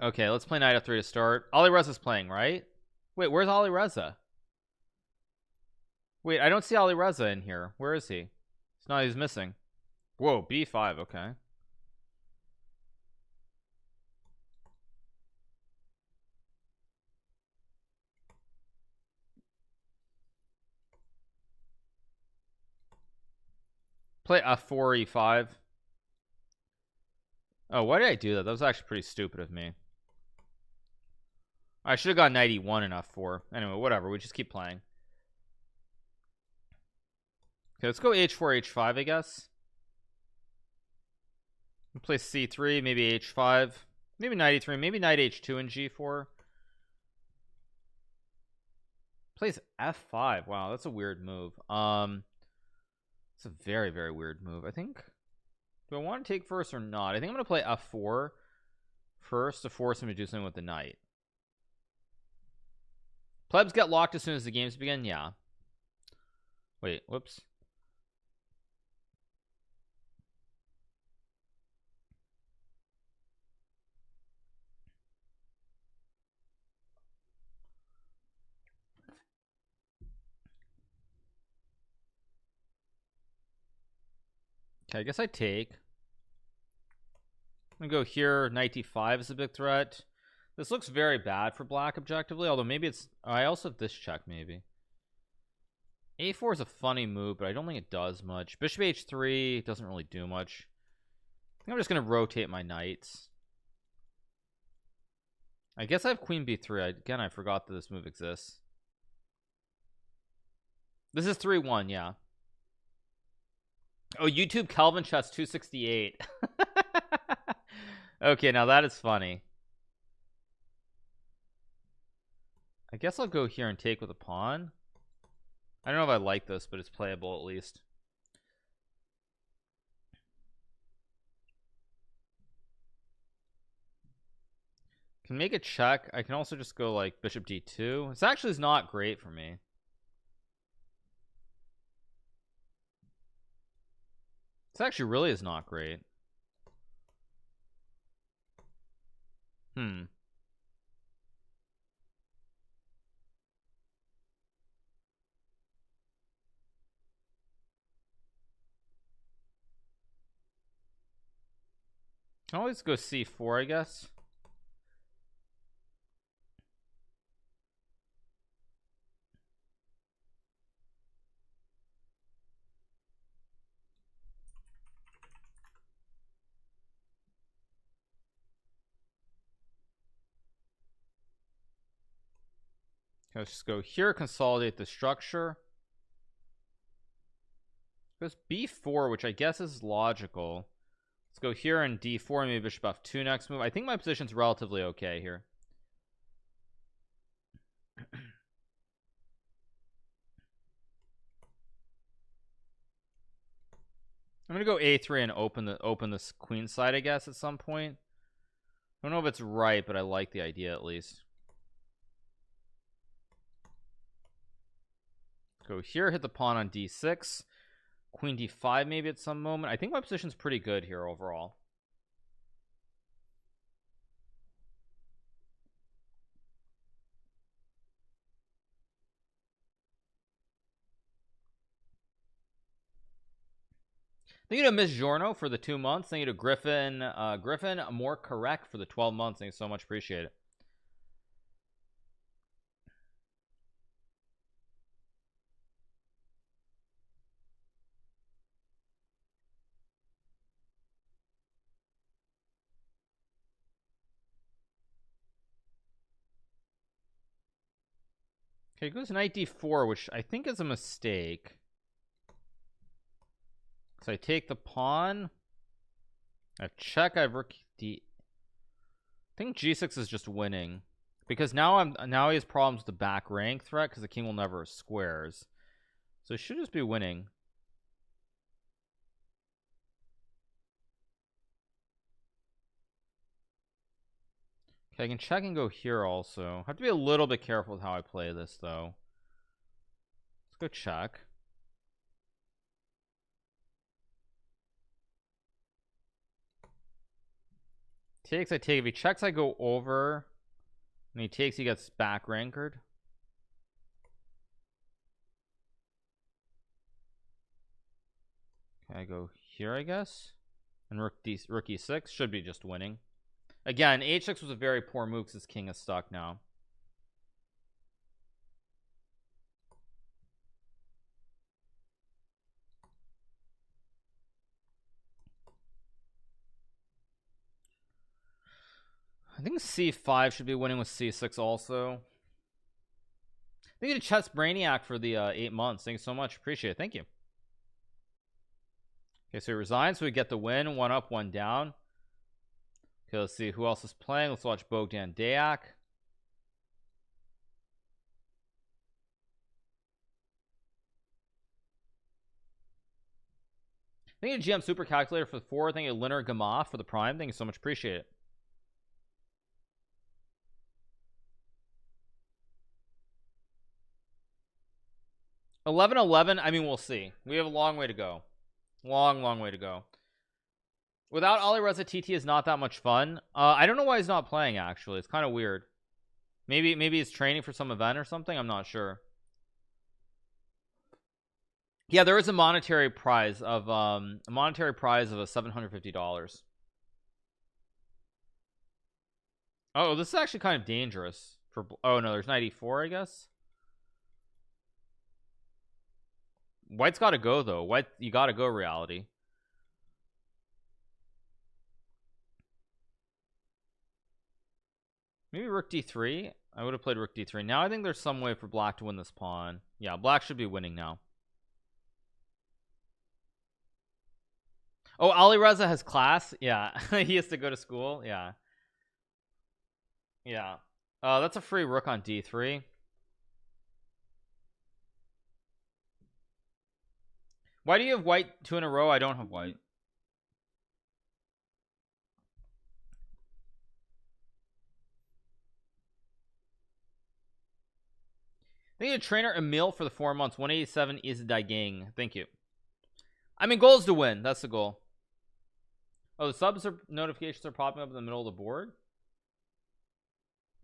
Okay, let's play knight f3 to start. Alireza's playing, right? Wait, where's Alireza? Wait, I don't see Alireza in here. Where is he? He's missing. Whoa, b5, okay. Play f4, e5. Oh, why did I do that? That was actually pretty stupid of me. I should have got knight e1 and f4. Anyway, whatever. We just keep playing. Okay, let's go h4, h5, I guess. We'll play c3, maybe h5, maybe knight e3, maybe knight h2 and g4. Plays f5. Wow, that's a weird move. It's a very, very weird move. I think. Do I want to take first or not? I think I'm going to play f4 first to force him to do something with the knight. Plebs get locked as soon as the games begin. Yeah. Wait. Whoops. Okay, I guess I take. I'm gonna go here. Knight d5 is a big threat. This looks very bad for black objectively, although maybe it's. I also have this check maybe. a4 is a funny move, but I don't think it does much. Bishop h3 doesn't really do much. I think I'm just gonna rotate my knights. I guess I have queen b3. Again, I forgot that this move exists. This is 3-1, yeah. Oh, YouTube Calvin Chess 268. Okay, now that is funny. I guess I'll go here and take with a pawn. I don't know if I like this, but it's playable at least. Can make a check. I can also just go like bishop d2. This actually is not great for me. This actually really is not great. I'll always go c4, I guess. Let's just go here, consolidate the structure. Goes b4, which I guess is logical. Let's go here and d4, maybe bishop f2 next move. I think my position's relatively okay here. I'm gonna go a3 and open this queen side, I guess, at some point. I don't know if it's right, but I like the idea at least. Go here, hit the pawn on d6. Queen d5 maybe at some moment. I think my position's pretty good here overall. Thank you to Miss Giorno for the 2 months. Thank you to Griffin. Griffin, more correct for the 12 months. Thank you so much. Appreciate it. Okay, goes knight d4, which I think is a mistake. So I take the pawn. I check. I've rook d. I think g6 is just winning because now he has problems with the back rank threat because the king will never squares. So it should just be winning. Okay, I can check and go here also. I have to be a little bit careful with how I play this though. Let's go check. Takes, I take. If he checks, I go over. And he takes, he gets back rankered. Okay, I go here, I guess. And rook e6 should be just winning. Again, h6 was a very poor move because his king is stuck now. I think c5 should be winning with c6 also. Thank you to Chess Brainiac for the 8 months. Thank you so much. Appreciate it. Thank you. Okay, so he resigns, so we get the win. 1 up, 1 down. Okay, let's see who else is playing. Let's watch Bogdan Dayak. Thank you to GM Super Calculator for the 4. Thank you to Linner Gamma for the Prime. Thank you so much. Appreciate it. $11-11. I mean, we'll see. We have a long way to go. Long way to go. Without Alireza, TT is not that much fun. I don't know why he's not playing, actually. It's kind of weird. Maybe he's training for some event or something. I'm not sure. Yeah, there is a monetary prize of $750. Oh, this is actually kind of dangerous for. Oh no, there's 94, I guess. White's got to go though. White, you got to go, reality. Maybe rook d3. I would have played rook d3. Now I think there's some way for black to win this pawn. Yeah, black should be winning now. Oh, Alireza has class. Yeah, he has to go to school. Yeah. That's a free rook on d3. Why do you have white 2 in a row? I don't have white. Thank you to trainer Emil for the 4 months. 187 is Daigang. Thank you. I mean, goal is to win. That's the goal. Oh, the subs notifications are popping up in the middle of the board.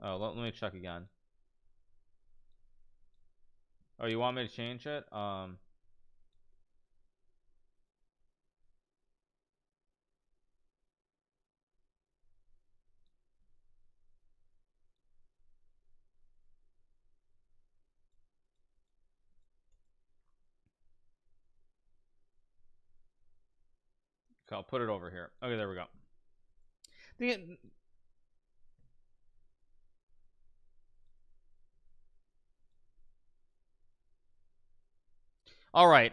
Oh, let me check again. Oh, you want me to change it? Okay, I'll put it over here. Okay, there we go. All right.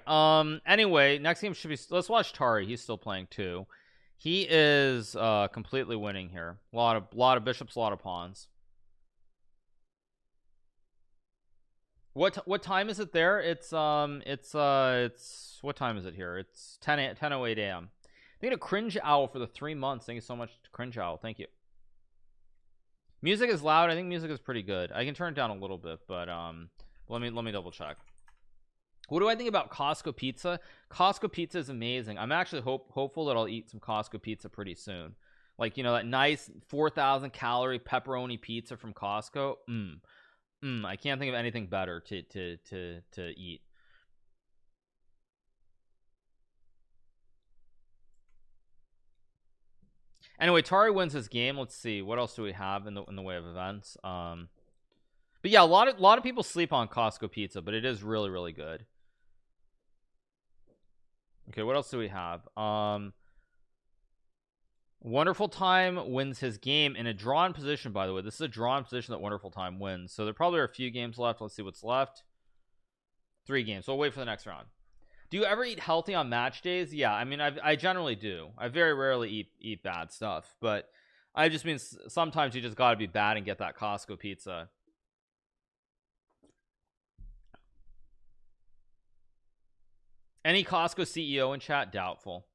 Anyway, next game should be. Let's watch Tari. He's still playing too. He is completely winning here. A lot of bishops, a lot of pawns. What time is it there? It's what time is it here? It's 10:08 a.m. Thank you to Cringe Owl for the 3 months. Thank you so much to Cringe Owl. Thank you. Music is loud. I think music is pretty good. I can turn it down a little bit, but let me double check. What do I think about Costco pizza? Costco pizza is amazing. I'm actually hopeful that I'll eat some Costco pizza pretty soon. Like, you know, that nice 4,000 calorie pepperoni pizza from Costco. I can't think of anything better to eat. Anyway, Tari wins this game. Let's see what else do we have in the way of events. But yeah, a lot of people sleep on Costco pizza, but it is really good. Okay, what else do we have? Wonderful Time wins his game in a drawn position, by the way. This is a drawn position that Wonderful Time wins. So there probably are a few games left. Let's see what's left. 3 games. So we'll wait for the next round. Do you ever eat healthy on match days? Yeah, I mean, I generally do. I very rarely eat bad stuff, but I just mean sometimes you just got to be bad and get that Costco pizza. Any Costco CEO in chat? Doubtful.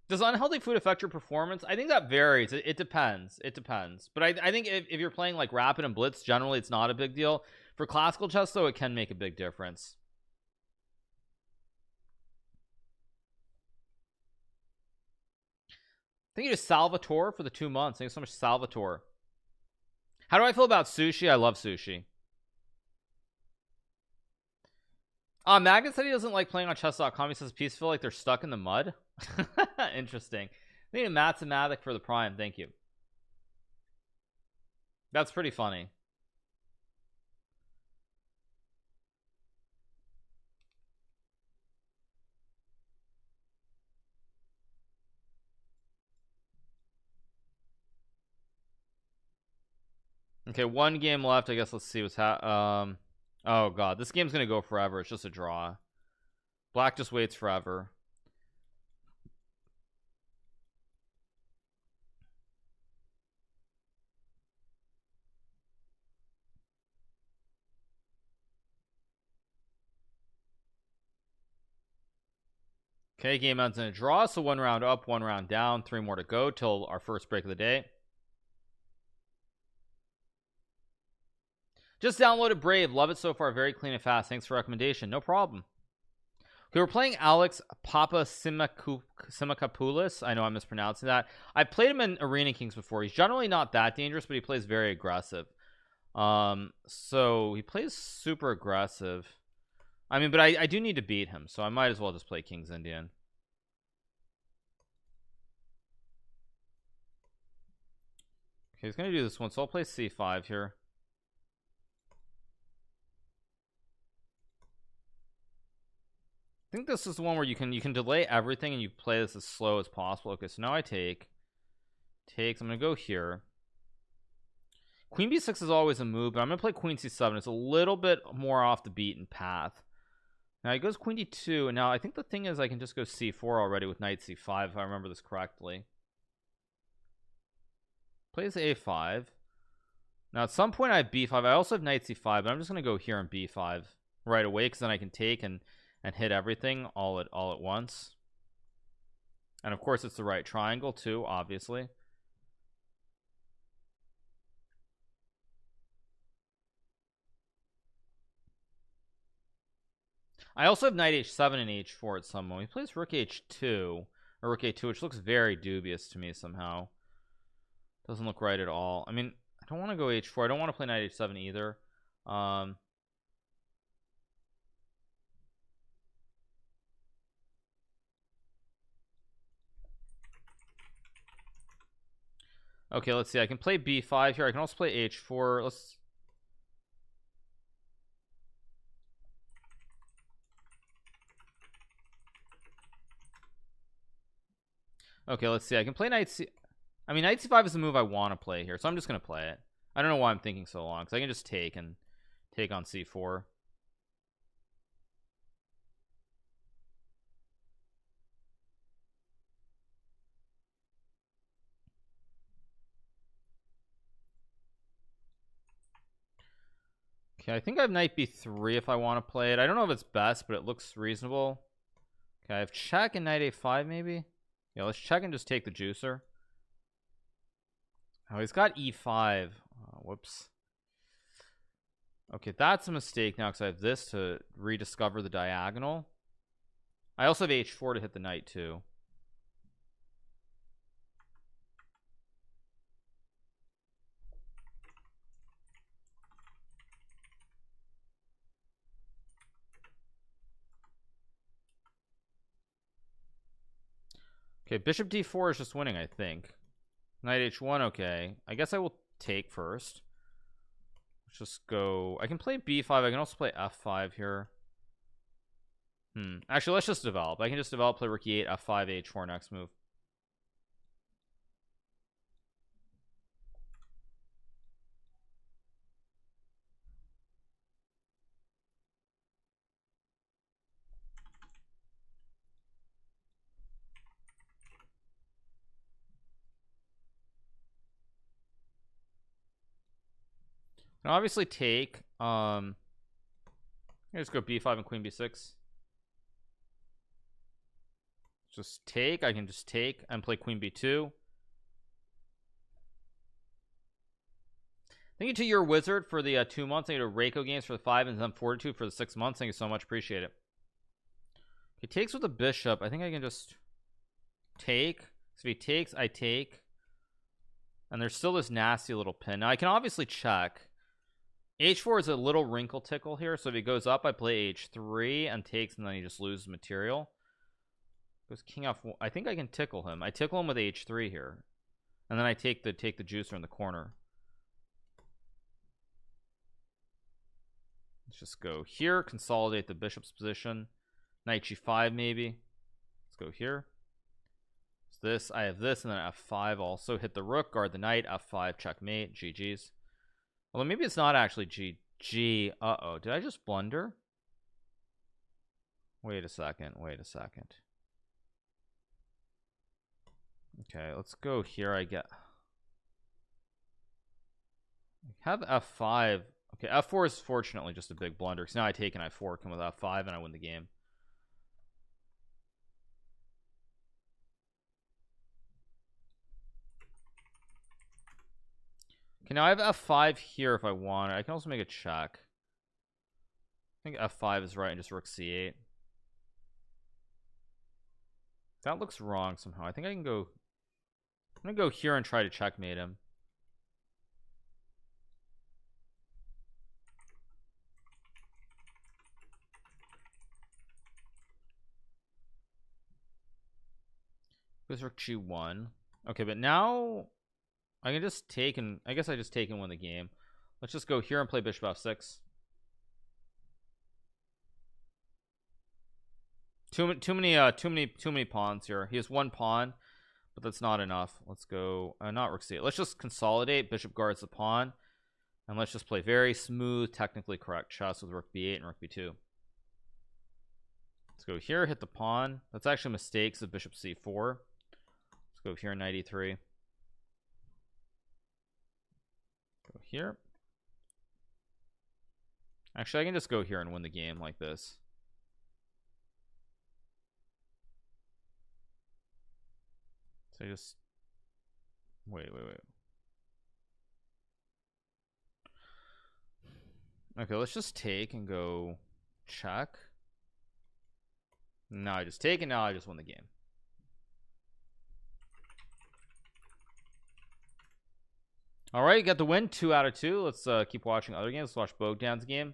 Does unhealthy food affect your performance? I think that varies. It depends. But I think if you're playing like Rapid and Blitz, generally it's not a big deal. For classical chess, though, it can make a big difference. Thank you to Salvatore for the 2 months. Thank you so much, Salvatore. How do I feel about sushi? I love sushi. Magnet said he doesn't like playing on chess.com. He says peace feel like they're stuck in the mud. Interesting. Thank you to Mathematic for the prime. Thank you. That's pretty funny. Okay, 1 game left. I guess let's see what's oh god, this game's gonna go forever. It's just a draw. Black just waits forever. Okay, game ends in a draw, so 1 round up, 1 round down, 3 more to go till our first break of the day. Just downloaded Brave. Love it so far. Very clean and fast. Thanks for recommendation. No problem. Okay, we're playing Alex Papasimakopoulos. I know I'm mispronouncing that. I played him in Arena Kings before. He's generally not that dangerous, but he plays very aggressive. So he plays super aggressive. I mean, but I do need to beat him, so I might as well just play King's Indian. Okay, he's gonna do this one, so I'll play C5 here. I think this is the one where you can delay everything and you play this as slow as possible. Okay, so now I takes. I'm gonna go here. Queen b6 is always a move, but I'm gonna play Queen c7. It's a little bit more off the beaten path. Now he goes Queen d2, and now I think the thing is I can just go c4 already with Knight c5 if I remember this correctly. Plays a5. Now at some point I have b5. I also have Knight c5, but I'm just gonna go here on b5 right away because then I can take and hit everything all at once. And of course it's the right triangle too, obviously. I also have Knight h7 and h4 at some point. He plays Rook h2 or Rook a2, which looks very dubious to me somehow. Doesn't look right at all. I mean, I don't want to go h4. I don't want to play Knight h7 either. Okay, let's see. I can play b5 here. I can also play h4. Let's. Okay, let's see. I can play Knight c. I mean, Knight c5 is the move I want to play here, so I'm just gonna play it. I don't know why I'm thinking so long, because I can just take on c4. Okay, I think I have Knight b3 if I want to play it. I don't know if it's best, but it looks reasonable. Okay, I have check and Knight a5 maybe. Yeah, let's check and just take the juicer. Oh, he's got e5. Oh, whoops. Okay, that's a mistake now because I have this to rediscover the diagonal. I also have h4 to hit the knight too. Okay, bishop d4 is just winning, I think. Knight h1, okay. I guess I will take first. Let's just go. I can play b5. I can also play f5 here. Actually, let's just develop. I can just develop, play rook e8, f5, h4 next move. Can obviously take. Just go b5 and queen b6. Just take. I can just take and play queen b2. Thank you to your wizard for the 2 months. Thank you to Reiko Games for the 5 and then Fortitude for the 6 months. Thank you so much. Appreciate it. He takes with the bishop. I think I can just take So if he takes, I take. And there's still this nasty little pin. Now I can obviously check. H4 is a little wrinkle tickle here. So if he goes up, I play H3 and takes, and then he just loses material. Goes king off. I think I can tickle him. I tickle him with H3 here. And then I take the juicer in the corner. Let's just go here, consolidate the bishop's position. Knight G5 maybe. Let's go here. So this, I have this, and then F5 also. Hit the rook, guard the knight, F5, checkmate, GG's. Although maybe it's not actually GG. Uh-oh, did I just blunder? Wait a second, wait a second. Okay, let's go here. I have F5. Okay, F4 is fortunately just a big blunder, because now I take and I fork him with F5 and I win the game. Okay, now I have F5 here if I want. I can also make a check. I think F5 is right and just rook C8. That looks wrong somehow. I think I can go. I'm gonna go here and try to checkmate him. Goes rook G1. Okay, but now I can just take and I guess I just take and win the game. Let's just go here and play bishop F6. Too many pawns here. He has one pawn, but that's not enough. Let's go not rook C8. Let's just consolidate. Bishop guards the pawn, and let's just play very smooth, technically correct chess with rook B8 and rook B2. Let's go here, hit the pawn. That's actually mistakes of bishop C4. Let's go here, knight E3. Go here. Actually, I can just go here and win the game like this. So I just wait. Okay, let's just take and go check. No, I just take and now I just win the game. All right, you got the win, 2 out of 2. Let's keep watching other games. Let's watch Bogdan's game.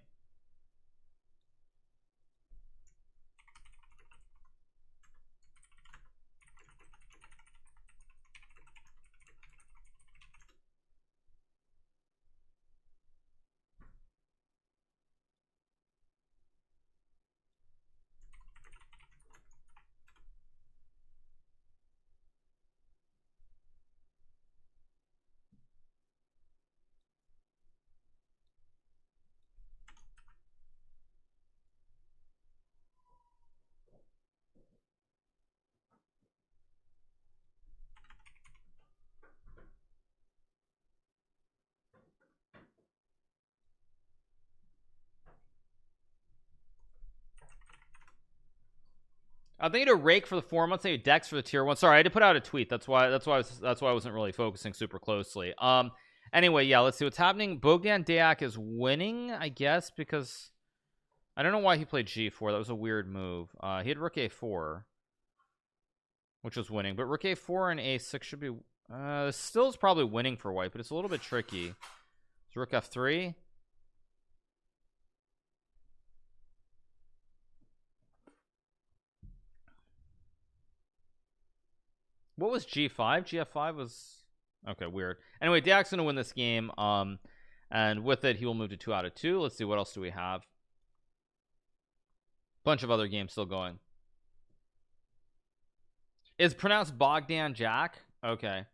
I think to rake for the 4 months, I Dex for the tier 1. Sorry, I had to put out a tweet. That's why I wasn't really focusing super closely. Anyway, yeah, let's see what's happening. Bogdan Deak is winning, I guess, because I don't know why he played G4. That was a weird move. He had rook A4, which was winning, but rook A4 and A6 should be still is probably winning for white, but it's a little bit tricky. It's rook F3. What was G5? GF5 was okay, weird. Anyway, Deak's gonna win this game. And with it, he will move to 2 out of 2. Let's see, what else do we have? Bunch of other games still going. Is pronounced Bogdan Jack? Okay.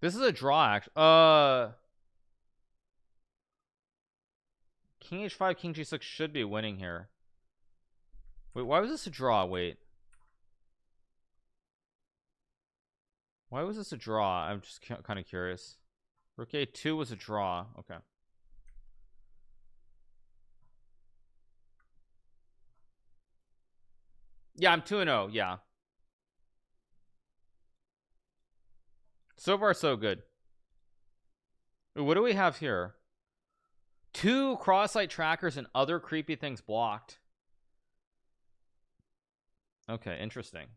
This is a draw, actually. King H5, King G6 should be winning here. Wait, why was this a draw? Wait. Why was this a draw? I'm just kind of curious. Rook A2 was a draw. Okay. Yeah, I'm 2-0. Yeah. So far, so good. Wait, what do we have here? 2 cross-site trackers and other creepy things blocked. Okay, interesting.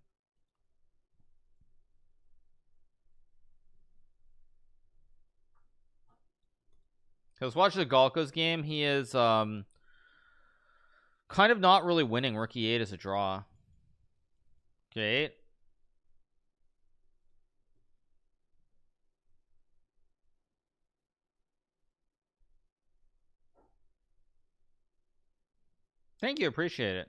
I was watching the Galco's game. He is kind of not really winning. Rook e8 is a draw. Okay, 8. Thank you, appreciate it.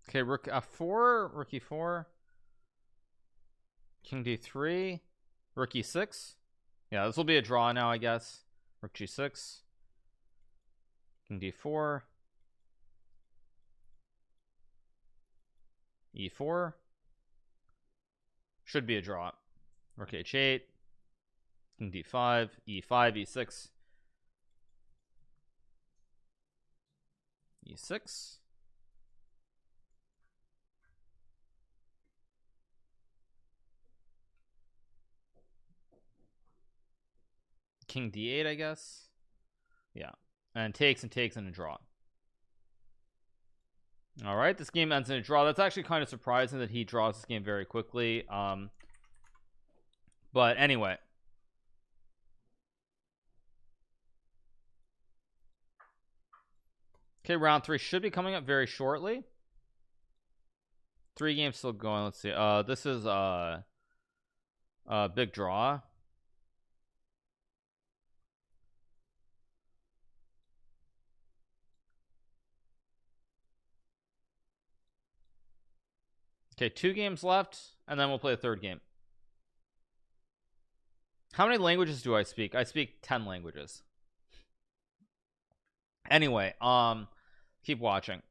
Okay, rook f4, rook e4, king d3, rook e6. Yeah, this will be a draw now, I guess. Rook g6, king d4, e4. Should be a draw. Rook h8, king d5, e5, e6, e6. King d8, I guess. Yeah, and takes and a draw. All right, this game ends in a draw. That's actually kind of surprising that he draws this game very quickly. But anyway, okay, round 3 should be coming up very shortly. 3 games still going. Let's see. This is a big draw. Okay, 2 games left, and then we'll play a 3rd game. How many languages do I speak? I speak 10 languages. Anyway, keep watching.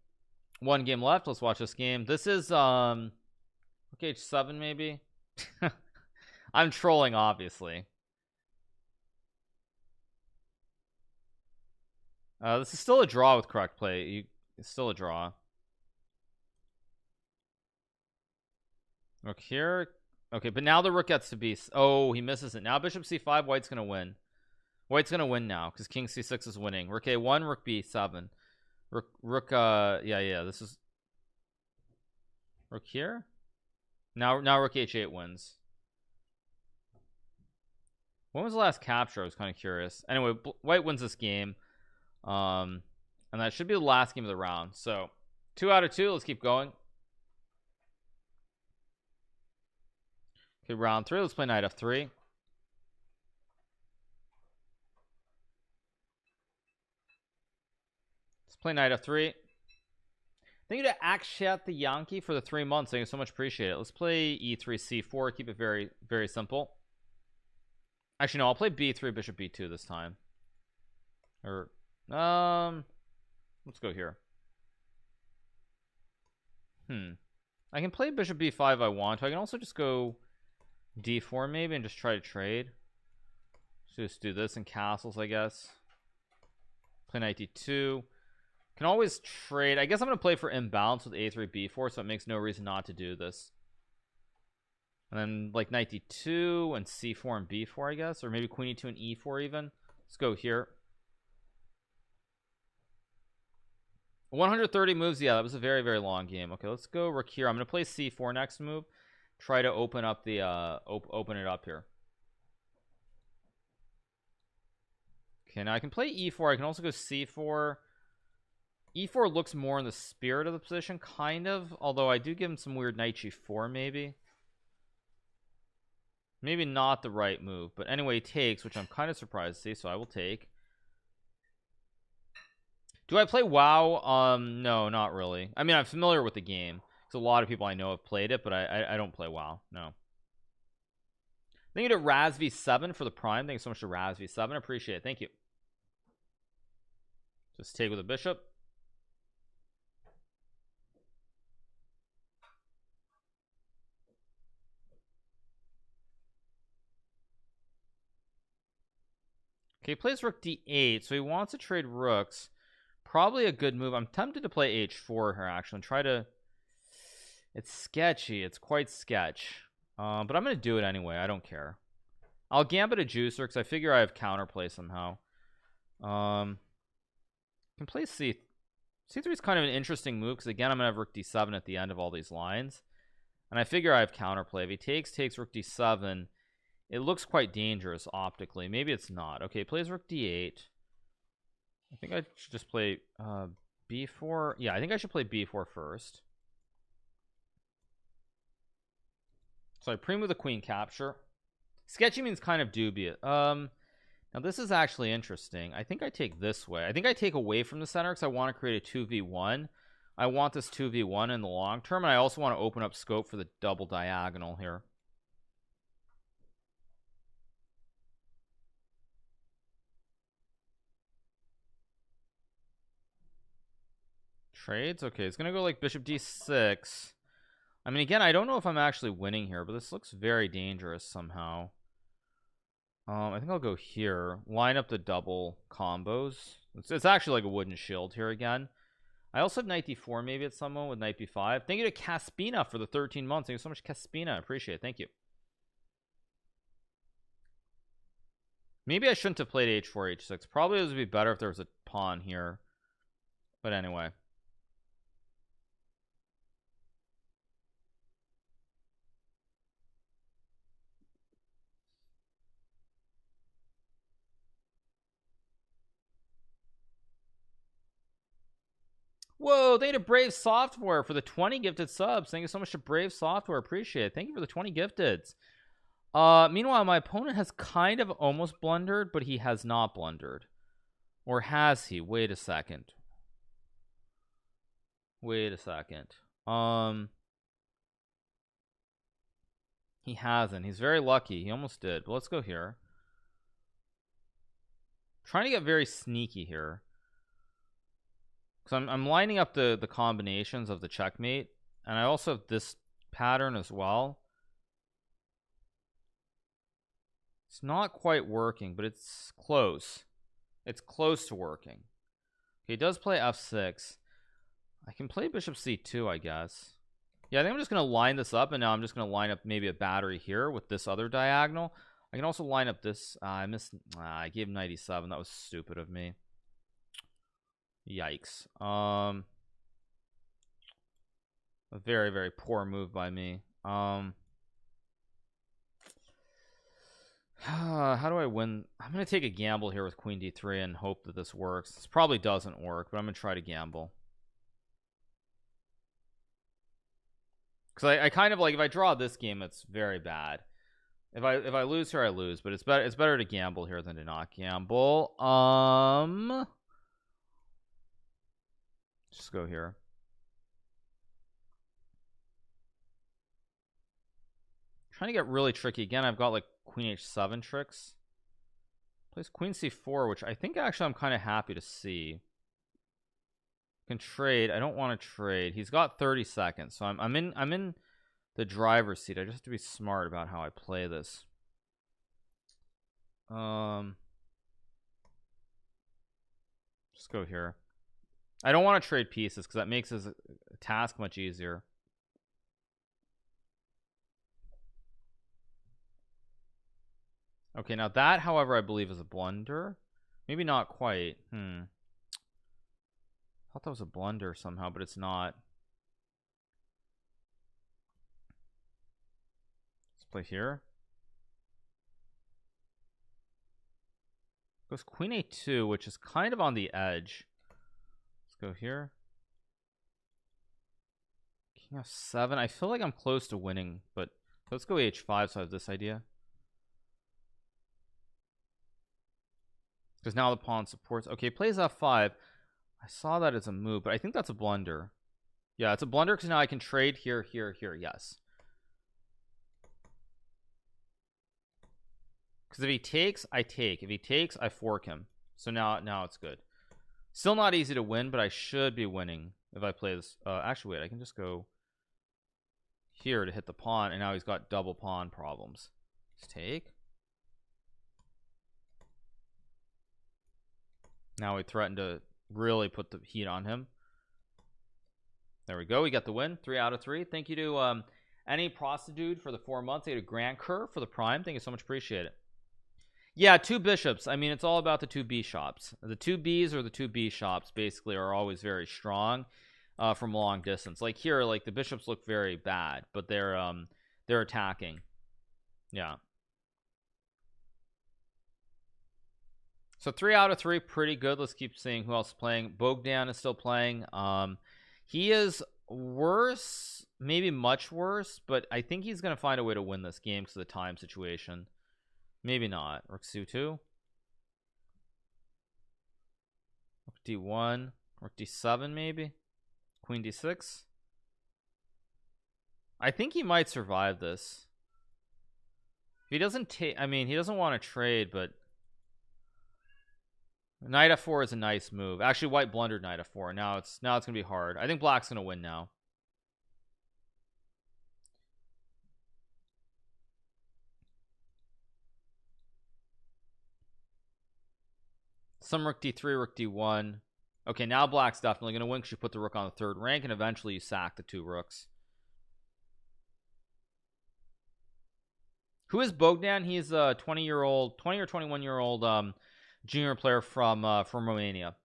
1 game left. Let's watch this game. This is okay, h7 maybe. I'm trolling, obviously. This is still a draw with correct play. It's still a draw. Rook here. Okay, but now the rook gets to be. Oh, he misses it. Now bishop c5. White's gonna win. White's gonna win now because king c6 is winning. Rook a1, rook b7. Rook yeah, this is rook here. Now rook h8 wins. When was the last capture? I was kind of curious. Anyway, white wins this game. And that should be the last game of the round. So 2 out of 2. Let's keep going. Okay, round 3. Let's play knight f3. Let's play knight f3. Thank you to Akshat the Yankee for the 3 months. Thank you so much. Appreciate it. Let's play e3 c4. Keep it very, very simple. Actually, no, I'll play b3 bishop b2 this time. Or let's go here. I can play bishop b5 if I want to. I can also just go d4 maybe and just try to trade. So just do this in castles, I guess. Play knight d2. Can always trade. I guess I'm gonna play for imbalance with a3 b4, so it makes no reason not to do this. And then like knight d2 and c4 and b4, I guess, or maybe queen e2 and e4 even. Let's go here. 130 moves. Yeah, that was a very, very long game. Okay, let's go rook here. I'm gonna play c4 next move. Try to open up the open it up here. Okay, now I can play e4. I can also go c4. E4 looks more in the spirit of the position, kind of, although I do give him some weird knight g4 maybe not the right move, but anyway, he takes, which I'm kind of surprised to see, so I will take. Do I play WoW? No, not really. I mean, I'm familiar with the game because a lot of people I know have played it, but I don't play WoW. No. Thank you to Razv7 for the prime. Thank you so much to Razv7. Appreciate it. Thank you. Just take with a bishop. Okay, he plays rook d8, so he wants to trade rooks. Probably a good move. I'm tempted to play h4 here, actually, and try to It's sketchy. It's quite sketch. But I'm gonna do it anyway. I don't care. I'll gambit a juicer because I figure I have counterplay somehow. Can play C3 is kind of an interesting move because again I'm gonna have rook d7 at the end of all these lines, and I figure I have counterplay. If he takes rook d7, it looks quite dangerous optically. Maybe it's not. Okay, plays rook d8. I think I should just play b4. Yeah, I think I should play b4 first. So I prem with a queen capture. Sketchy means kind of dubious. Now this is actually interesting. I think I take this way. I think I take away from the center because I want to create a 2v1. I want this 2v1 in the long term, and I also want to open up scope for the double diagonal here. Trades. Okay, it's gonna go like bishop d6. I mean, again, I don't know if I'm actually winning here, but this looks very dangerous somehow. I think I'll go here, line up the double combos. It's actually like a wooden shield here again. I also have knight d4 maybe at some moment with knight b5. Thank you to Caspina for the 13 months. Thank you so much, Caspina. I appreciate it. Thank you. Maybe I shouldn't have played h4 h6. Probably it would be better if there was a pawn here, but anyway. Whoa, thank you to Brave Software for the 20 gifted subs. Thank you so much to Brave Software. Appreciate it. Thank you for the 20 gifteds. Meanwhile, my opponent has kind of almost blundered, but he has not blundered. Or has he? Wait a second. Wait a second. He hasn't. He's very lucky. He almost did. But let's go here. Trying to get very sneaky here. Because I'm lining up the combinations of the checkmate, and I also have this pattern as well. It's not quite working, but it's close. It's close to working. Okay, he does play f6. I can play bishop c2, I guess. Yeah, I think I'm just going to line this up, and now I'm just going to line up maybe a battery here with this other diagonal. I can also line up this. I missed. I gave him knight e7. That was stupid of me. Yikes. A very, very poor move by me. How do I win? I'm going to take a gamble here with queen d3 and hope that this works. This probably doesn't work, but I'm going to try to gamble. Because I kind of like, if I draw this game, it's very bad. If I lose here, I lose, but it's better to gamble here than to not gamble. Just go here. Trying to get really tricky again. I've got like queen h7 tricks. Plays queen c4, which I think actually I'm kind of happy to see. Can trade. I don't want to trade. He's got 30 seconds, so I'm in the driver's seat. I just have to be smart about how I play this. Just go here. I don't want to trade pieces because that makes his task much easier. Okay, now that, however, I believe is a blunder. Maybe not quite. I thought that was a blunder somehow, but it's not. Let's play here. Goes queen a2, which is kind of on the edge. Let's go here. King f7. I feel like I'm close to winning, but let's go h5 so I have this idea. Because now the pawn supports. Okay, plays f5. I saw that as a move, but I think that's a blunder. Yeah, it's a blunder because now I can trade here, here, here. Yes. Because if he takes, I take. If he takes, I fork him. So now it's good. Still not easy to win, but I should be winning if I play this. Actually, wait, I can just go here to hit the pawn, and now he's got double pawn problems. Let's take. Now we threaten to really put the heat on him. There we go. We got the win. 3 out of 3. Thank you to any prostitute for the 4 months. They had a grand curve for the prime. Thank you so much. Appreciate it. Yeah, 2 bishops. I mean, it's all about the 2 B shops. The 2 Bs or the 2 B shops basically are always very strong from long distance. Like here, like the bishops look very bad, but they're attacking. Yeah. So 3 out of 3, pretty good. Let's keep seeing who else is playing. Bogdan is still playing. He is worse, maybe much worse, but I think he's gonna find a way to win this game because of the time situation. Maybe not. Rook C2, Rook D1, Rook D7, maybe Queen D6. I think he might survive this. If he doesn't take, I mean, he doesn't want to trade, but Knight F4 is a nice move. Actually, white blundered Knight F4. Now it's gonna be hard. I think black's gonna win now. Some Rook D3, Rook D1. Okay, now black's definitely gonna win because you put the rook on the 3rd rank, and eventually you sack the 2 rooks. Who is Bogdan? He's a 20 or 21-year-old junior player from Romania.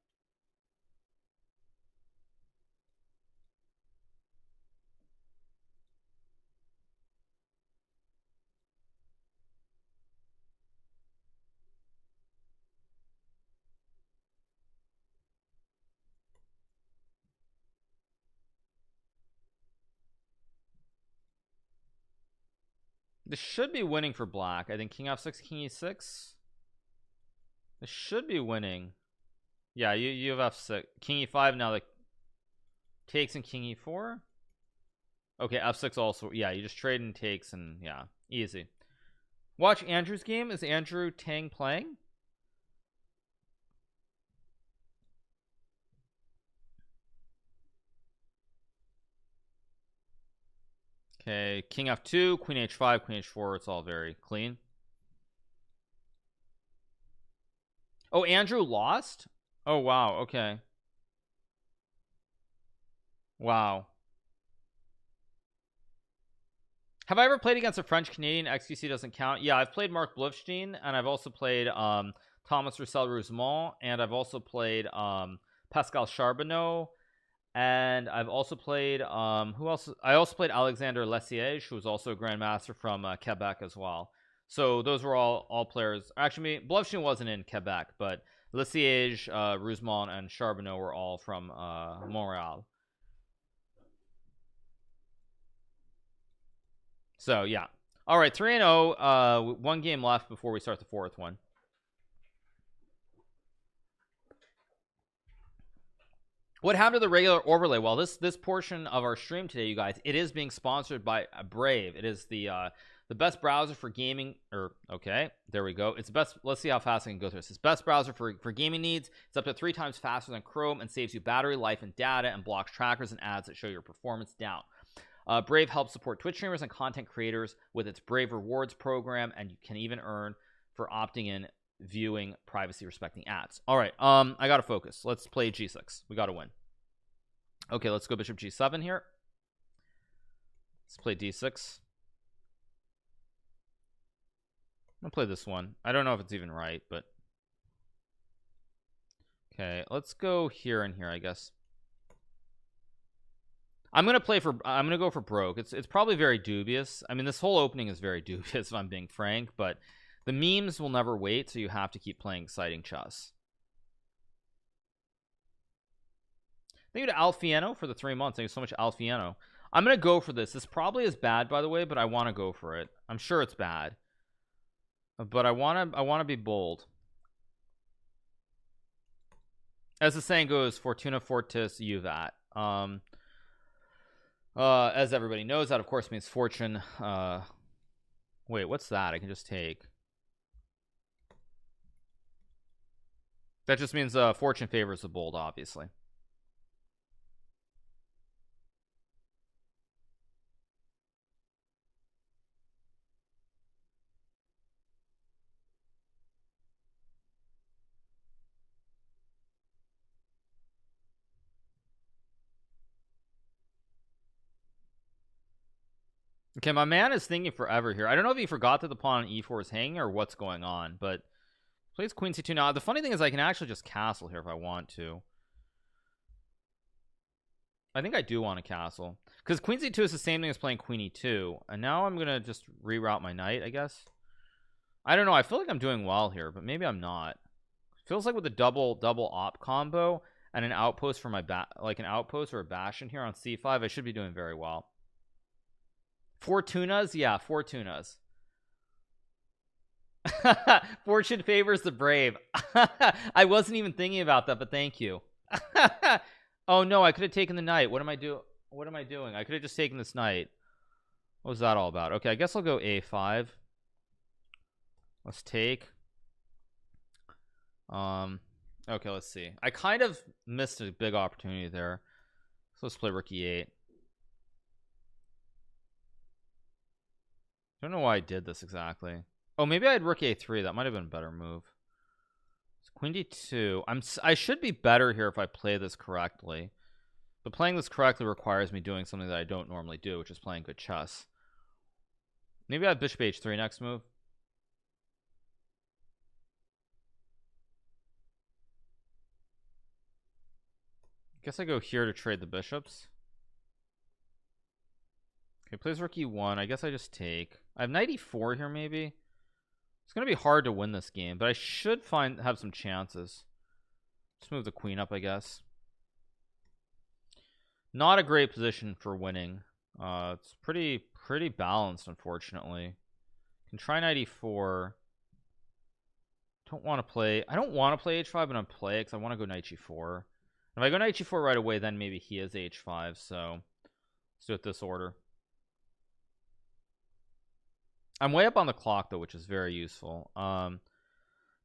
This should be winning for black. I think King F6, King E6. This should be winning. Yeah, you have F6, King E5 now. Like takes and King E4. Okay, F6 also. Yeah, you just trade and takes, and yeah, easy. Watch Andrew's game. Is Andrew Tang playing? Okay, King F2, Queen H5, Queen H4. It's all very clean. Oh, Andrew lost? Oh, wow. Okay. Wow. Have I ever played against a French Canadian? XQC doesn't count. Yeah, I've played Mark Blufstein, and I've also played Thomas Roussel Rousemont, and I've also played Pascal Charbonneau, and I've also played who else? I also played Alexander Lesiege, who was also a grandmaster from Quebec as well. So those were all players. Actually, Blufstein wasn't in Quebec, but Lesiege, Rousemont, and Charbonneau were all from Montreal. So yeah. All right, 3-0. 1 game left before we start the 4th one. What happened to the regular overlay? Well, this portion of our stream today, you guys, it is being sponsored by Brave. It is the best browser for gaming. Okay, there we go. It's the best. Let's see how fast I can go through this. It's best browser for gaming needs. It's up to 3 times faster than Chrome and saves you battery life and data, and blocks trackers and ads that show your performance down. Brave helps support Twitch streamers and content creators with its Brave Rewards program, and you can even earn for opting in, viewing privacy respecting ads. All right, I gotta focus. Let's play G6. We gotta win. Okay, let's go bishop G7 here. Let's play D6. I'm gonna play this one. I don't know if it's even right, but okay, let's go here and here, I guess. I'm gonna go for broke. It's probably very dubious. I mean, this whole opening is very dubious if I'm being frank, but the memes will never wait, so you have to keep playing exciting chess. Thank you to Alfiano for the 3 months. Thank you so much, Alfiano. I'm gonna go for this. This probably is bad, by the way, but I want to go for it. I'm sure it's bad, but I want to be bold. As the saying goes, Fortuna Fortis Juvat. As everybody knows, that of course means fortune. Wait, what's that? I can just take. That just means fortune favors the bold, obviously. Okay, my man is thinking forever here. I don't know if he forgot that the pawn on e4 is hanging or what's going on, but plays queen c2. Now the funny thing is I can actually just castle here if I want to. I think I do want to castle because queen c2 is the same thing as playing queen e2, and now I'm gonna just reroute my knight, I guess. I don't know, I feel like I'm doing well here, but maybe I'm not. Feels like with the double op combo and an outpost for my back, like an outpost or a bastion here on c5, I should be doing very well. Fortunas, yeah, Fortunas. Fortune favors the brave. I wasn't even thinking about that, but thank you. Oh no, I could have taken the knight. What am I doing? I could have just taken this knight. What was that all about? Okay, I guess I'll go a5. Let's take. Okay, let's see. I kind of missed a big opportunity there, so let's play rook e8. I don't know why I did this exactly. Oh, maybe I had rook a3. That might have been a better move. It's queen d2. I should be better here if I play this correctly, but playing this correctly requires me doing something that I don't normally do, which is playing good chess. Maybe I have bishop h3 next move. Guess I go here to trade the bishops. Okay, plays rook e1. I guess I just take. I have knight e4 here maybe. It's gonna be hard to win this game, but I should have some chances. Just move the queen up, I guess. Not a great position for winning. It's pretty balanced, unfortunately. Can try knight e4. Don't want to play. I don't want to play h5, but I'm gonna play it because I want to go knight g4. If I go knight g4 right away, then maybe he is h5. So let's do it this order. I'm way up on the clock though, which is very useful.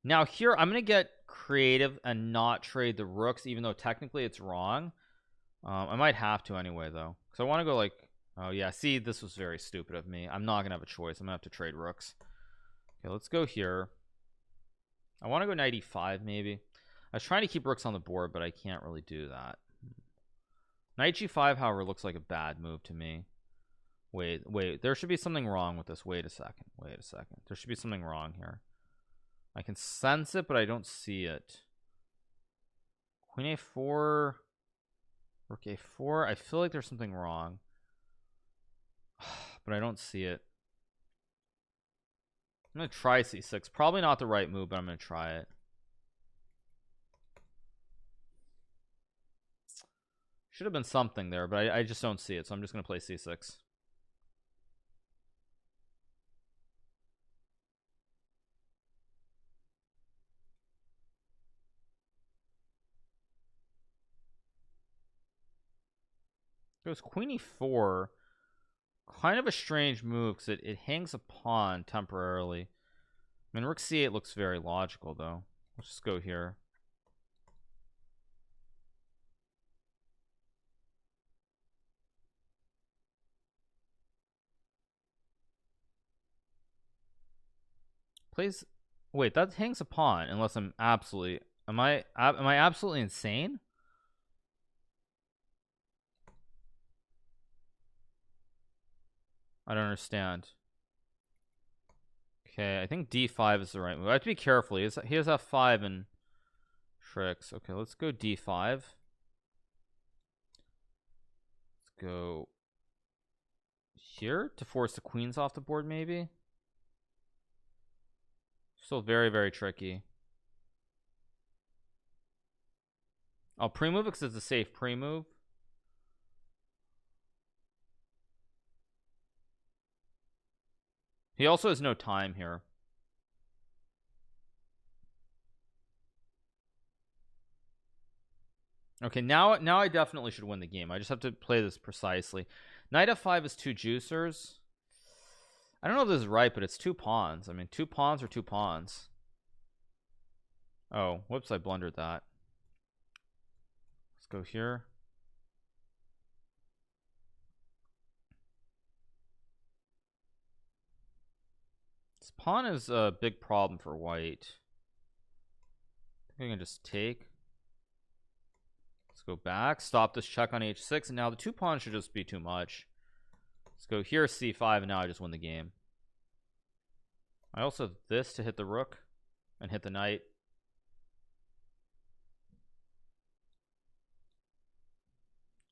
Now here I'm gonna get creative and not trade the rooks, even though technically it's wrong. I might have to anyway though, because I want to go like, oh yeah, see, this was very stupid of me. I'm not gonna have a choice. I'm gonna have to trade rooks. Okay, let's go here. I want to go knight e5 maybe. I was trying to keep rooks on the board, but I can't really do that. Knight g5, however, looks like a bad move to me. Wait, there should be something wrong with this. Wait a second. There should be something wrong here. I can sense it, but I don't see it. Queen a4, rook a4. I feel like there's something wrong, but I don't see it. I'm gonna try c6. Probably not the right move, but I'm gonna try it. Should have been something there, but I just don't see it, so I'm just gonna play c6. Goes queen e4. Kind of a strange move because it hangs a pawn temporarily. I mean, rook c8 looks very logical though. Let's just go here. Plays. Wait, that hangs a pawn unless I'm absolutely. Am I absolutely insane? I don't understand. Okay, I think d5 is the right move. I have to be careful. He has f5 and tricks. Okay, let's go d5. Let's go here to force the queens off the board maybe. Still very tricky. I'll pre-move it because it's a safe pre-move. He also has no time here. Okay, now I definitely should win the game. I just have to play this precisely. Knight f5 is 2 juicers. I don't know if this is right, but it's 2 pawns. I mean, 2 pawns or 2 pawns. Oh, whoops, I blundered that. Let's go here. This pawn is a big problem for white. I think I can just take. Let's go back, stop this check on h6, and now the 2 pawns should just be too much. Let's go here, c5, and now I just win the game. I also have this to hit the rook and hit the knight.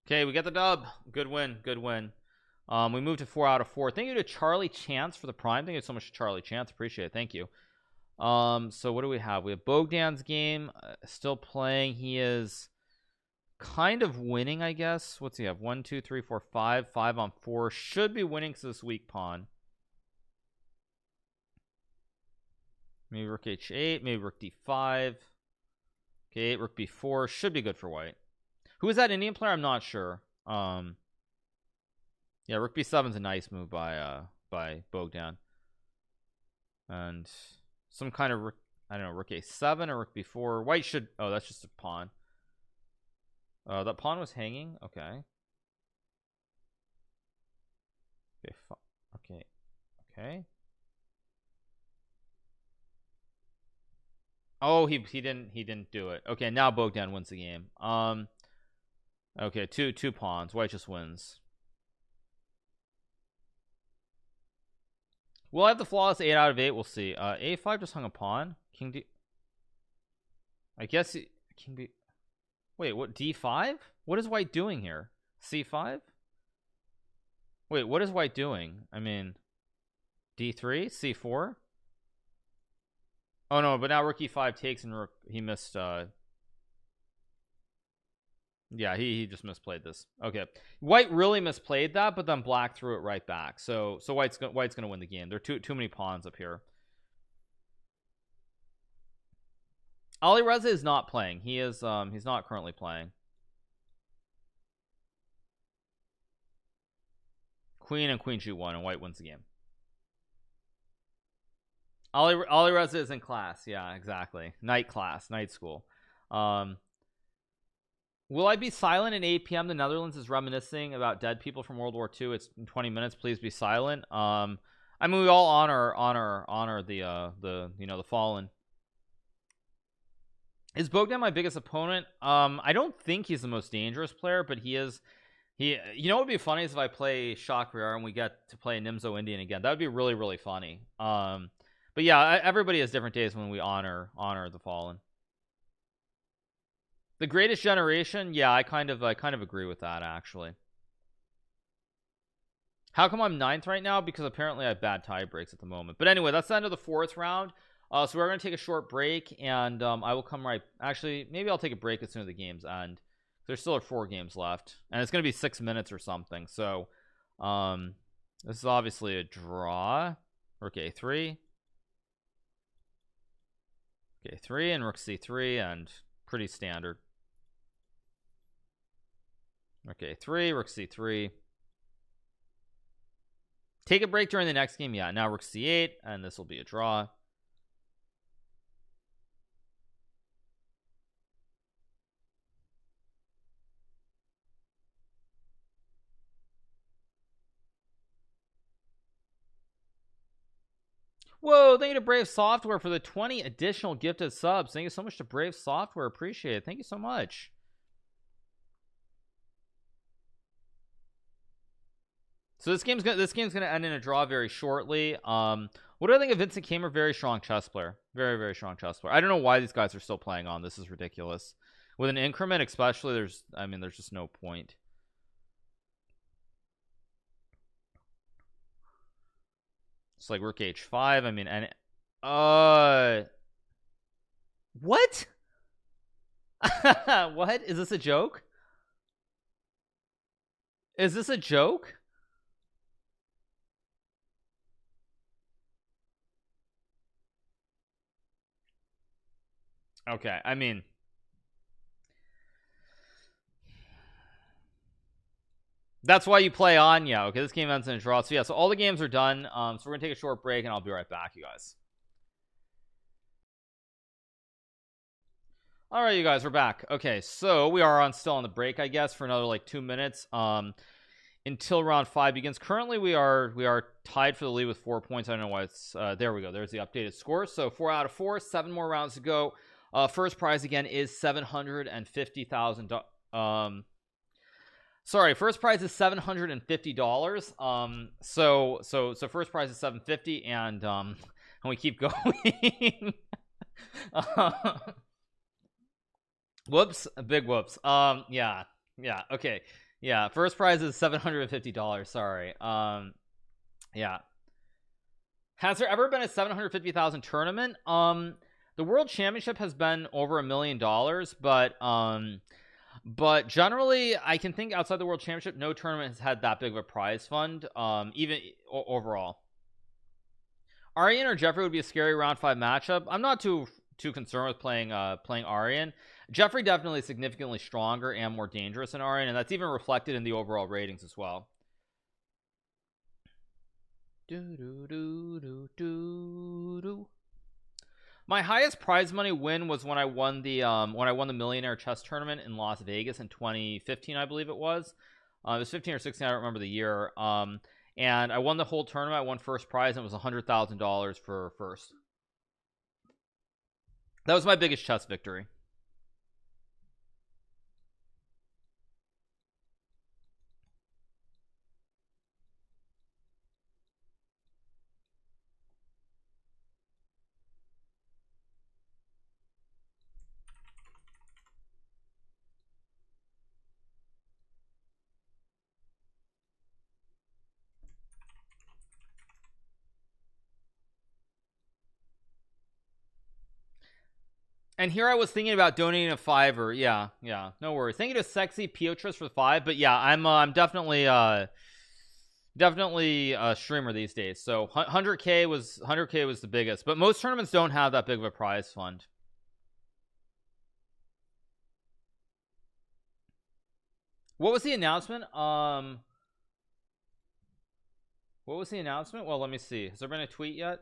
Okay, we get the dub. Good win, good win. We moved to 4 out of 4. Thank you to Charlie Chance for the prime. Thank you so much to Charlie Chance. Appreciate it. Thank you. So what do we have? We have Bogdan's game still playing. He is kind of winning, I guess. What's he have? 1 2 3 4 5 5 on 4. Should be winning because this weak pawn. Maybe rook h8, maybe rook d5. Okay, rook b4 should be good for white. Who is that Indian player? I'm not sure. Yeah, rook b7 is a nice move by Bogdan. And some kind of I don't know, rook a7 or rook b4. White should, oh, that's just a pawn. That pawn was hanging. Okay. Okay. Oh, he didn't do it. Okay, now Bogdan wins the game. Okay, two pawns. White just wins. Will I have the flawless 8 out of 8? We'll see. A5 just hung a pawn. King D. I guess King B. Wait, what? D5? What is white doing here? C5? Wait, what is white doing? I mean, D3, C4. Oh no, but now rook e5 takes and rook, he missed. Yeah, he just misplayed this. Okay, white really misplayed that, but then black threw it right back. So white's gonna win the game. There are too many pawns up here. Alireza is not playing. He is he's not currently playing. Queen and queen g1, and white wins the game. Alireza is in class. Yeah, exactly. Night class, night school. Will I be silent at 8 p.m? The Netherlands is reminiscing about dead people from World War II. It's in 20 minutes. Please be silent. I mean, we all honor the the fallen. Is Bogdan my biggest opponent? I don't think he's the most dangerous player, but he is. You know what would be funny is if I play Shakriar and we get to play Nimzo Indian again. That would be really, really funny. But yeah, everybody has different days when we honor the fallen. The greatest generation, yeah, I kind of agree with that actually. How come I'm 9th right now? Because apparently I have bad tie breaks at the moment. But anyway, that's the end of the 4th round. So we're gonna take a short break, and I will come right. Actually, maybe I'll take a break as soon as the games end. There still are 4 games left, and it's gonna be 6 minutes or something. So, this is obviously a draw. Rook a3. Okay, and rook c3, and pretty standard. Okay, rook c3. Take a break during the next game. Yeah, now rook c8, and this will be a draw. Whoa, thank you to Brave Software for the 20 additional gifted subs. Thank you so much to Brave Software. Appreciate it. Thank you so much. So this game's gonna end in a draw very shortly. What do I think of Vincent Kraemer? Very strong chess player. Very, very strong chess player. I don't know why these guys are still playing on. This is ridiculous. With an increment, especially, there's just no point. It's like rook h5. I mean, and what? What? Is this a joke? Is this a joke? Okay, I mean, that's why you play on. Yeah, okay, this game ends in a draw. So yeah, so all the games are done. So we're gonna take a short break, and I'll be right back, you guys. All right, you guys, we're back. Okay, so we are still on the break, I guess, for another like 2 minutes until round 5 begins. Currently we are tied for the lead with 4 points. I don't know why it's there we go. There's the updated score. So 4 out of 4, 7 more rounds to go. First prize again is $750,000. Sorry, first prize is $750. So first prize is $750, and we keep going. Whoops, a big whoops. Yeah, okay, yeah. First prize is $750. Sorry. Yeah. Has there ever been a 750,000 tournament? The World Championship has been over $1 million, but generally, I can think outside the World Championship, no tournament has had that big of a prize fund. Even overall, Aryan or Jeffrey would be a scary round 5 matchup. I'm not too concerned with playing Aryan. Jeffrey definitely significantly stronger and more dangerous than Aryan, and that's even reflected in the overall ratings as well. My highest prize money win was when I won the Millionaire Chess Tournament in Las Vegas in 2015, I believe it was. It was 15 or 16, I don't remember the year. And I won the whole tournament. I won first prize, and it was $100,000 for first. That was my biggest chess victory. And here I was thinking about donating a $5. Yeah, no worries. Thank you to Sexy Piotras for the 5. But yeah, I'm definitely a streamer these days. So 100k was the biggest, but most tournaments don't have that big of a prize fund. What was the announcement? What was the announcement? Well, let me see. Has there been a tweet yet?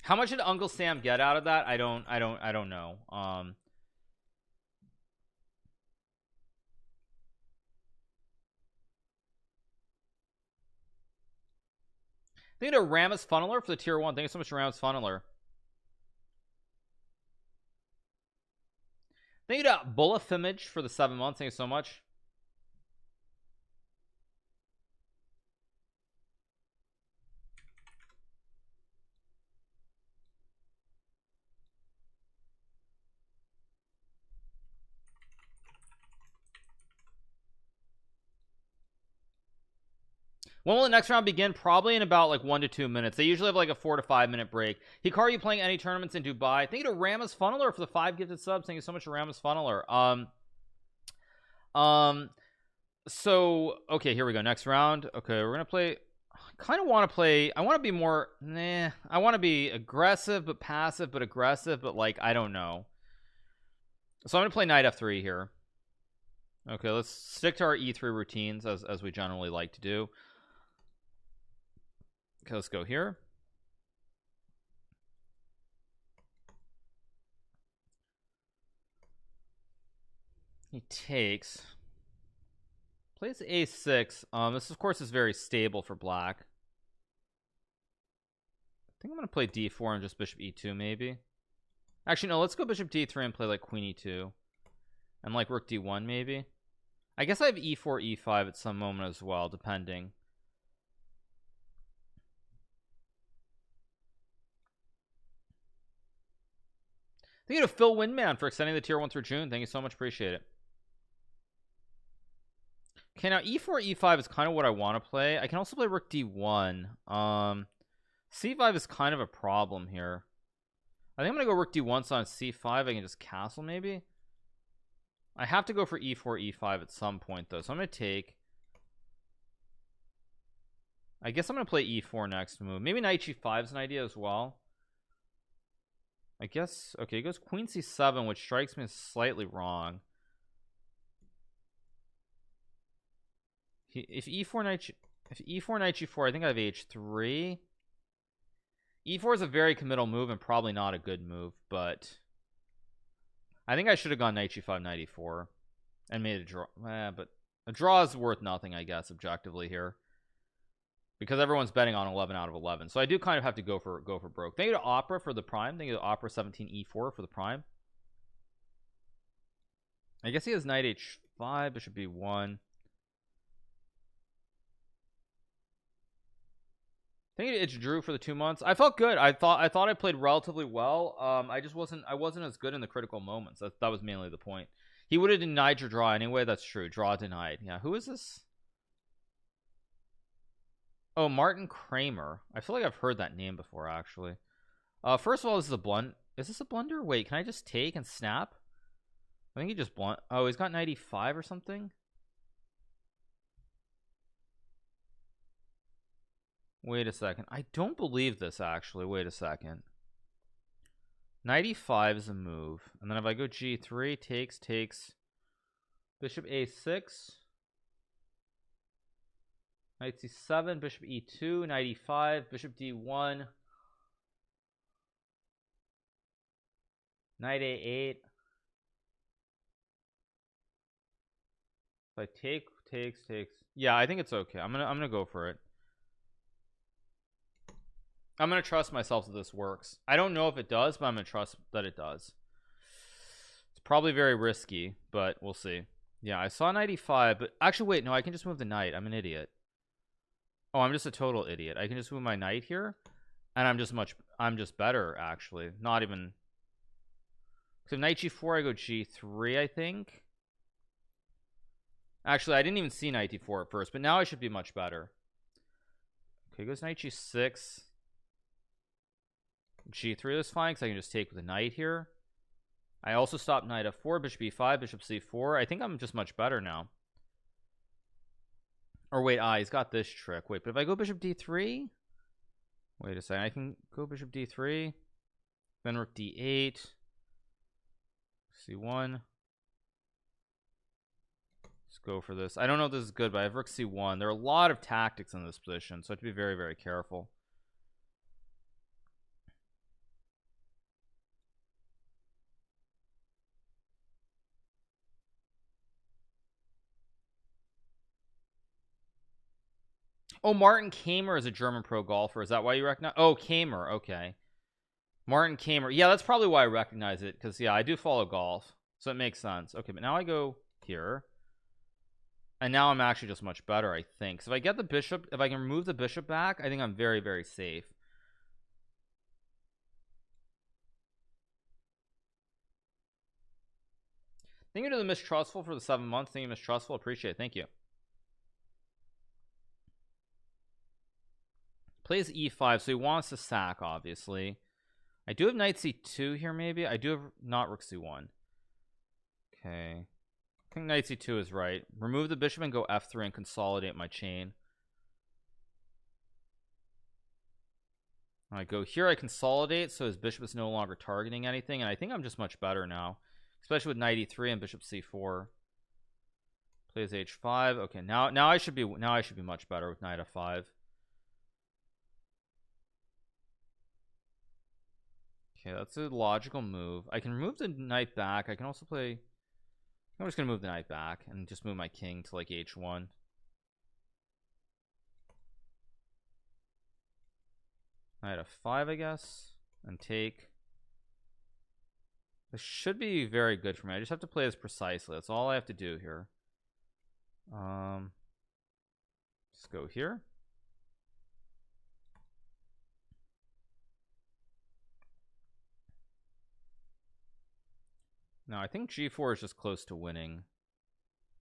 How much did Uncle Sam get out of that? I don't know. Thank you to Ramus Funneler for the tier 1. Thank you so much, Ramus Funneler. Thank you to Bullafimage for the 7 months. Thank you so much. When will the next round begin? Probably in about like 1 to 2 minutes. They usually have like a 4 to 5 minute break. Hikaru, are you playing any tournaments in Dubai? Thank you to Ramus Funneler for the 5 gifted subs. Thank you so much to Ramus Funneler. So okay, here we go. Next round. Okay, we're gonna play. I kind of want to play. I want to be more. I want to be aggressive but passive, but aggressive, but like I don't know. So I'm gonna play Knight F3 here. Okay, let's stick to our E3 routines as we generally like to do. Okay, let's go here. He takes, plays A6. This of course is very stable for black. I think I'm gonna play D4 and just bishop E2 maybe. Actually no, let's go bishop D3 and play like queen E2 and like rook D1 maybe. I guess I have E4 E5 at some moment as well, depending. Thank you to Phil Windman for extending the tier 1 through June. Thank you so much, appreciate it. Okay, now E4 E5 is kind of what I want to play. I can also play rook D1. C5 is kind of a problem here. I think I'm gonna go rook D1, so on C5 I can just castle maybe. I have to go for E4 E5 at some point though, so I'm gonna take. I guess I'm gonna play E4 next move. Maybe knight G5 is an idea as well. I guess. Okay, he goes queen C7, which strikes me as slightly wrong. If E4 knight G4, I think I have H3. E4 is a very committal move and probably not a good move, but I think I should have gone knight G5, knight E4 and made a draw. But a draw is worth nothing, I guess, objectively here. because everyone's betting on 11 out of 11. So I do kind of have to go for broke. Thank you to Opera for the prime. Thank you to Opera 17E4 for the prime. I guess he has knight h5, bishop b1. I think it's Drew for the 2 months. I felt good. I thought I played relatively well. I just wasn't as good in the critical moments. That was mainly the point. He would have denied your draw anyway. That's true. Draw denied. Yeah, who is this? Oh, Martin Kraemer. I feel like I've heard that name before, actually. First of all, this is a blunt. Is this a blunder? Wait, can I just take and snap? I think he just blunt. Oh, he's got 95 or something. Wait a second. I don't believe this, actually. Wait a second. 95 is a move. And then if I go g3, takes. Bishop a6. Knight c7, bishop e2, knight e5, bishop d1. Knight a8. If I take, takes. Yeah, I think it's okay. I'm gonna go for it. I'm gonna trust myself that this works. I don't know if it does, but I'm gonna trust that it does. It's probably very risky, but we'll see. Yeah, I saw knight e5, but actually wait, no, I can just move the knight. I'm an idiot. Oh, I'm just a total idiot. I can just move my knight here, and I'm just better, actually. Not even. So knight g4, I go g3, I think. Actually, I didn't even see knight d4 at first, but now I should be much better. Okay, goes knight g6. g3 is fine, because I can just take with the knight here. I also stopped knight f4, bishop e5, bishop c4. I think I'm just much better now. Or wait, he's got this trick. Wait, but if I go bishop d3, wait a second, I can go bishop d3, then rook d8, c1. Let's go for this. I don't know if this is good, but I have rook c1. There are a lot of tactics in this position, so I have to be very, very careful. Oh, Martin Kraemer is a German pro golfer. Is that why you recognize? Oh, Kraemer. Okay. Martin Kraemer. Yeah, that's probably why I recognize it. Because, yeah, I do follow golf. So it makes sense. Okay, but now I go here. And now I'm actually just much better, I think. So if I get the bishop, if I can remove the bishop back, I think I'm very, very safe. Thank you to the Mistrustful for the 7 months. Thank you, Mistrustful. Appreciate it. Thank you. Plays e5, so he wants to sack, obviously. I do have knight c2 here, maybe. I do have not rook c1. Okay. I think knight c2 is right. Remove the bishop and go f3 and consolidate my chain. I go here, I consolidate, so his bishop is no longer targeting anything, and I think I'm just much better now, especially with knight e3 and bishop c4. Plays h5. Okay, now I should be much better with knight f5. Okay, that's a logical move. I can remove the knight back. I can also play. I'm just gonna move the knight back and just move my king to like h1. Knight f5, I guess, and take. This should be very good for me. I just have to play this precisely. That's all I have to do here. Just go here. No, I think g4 is just close to winning.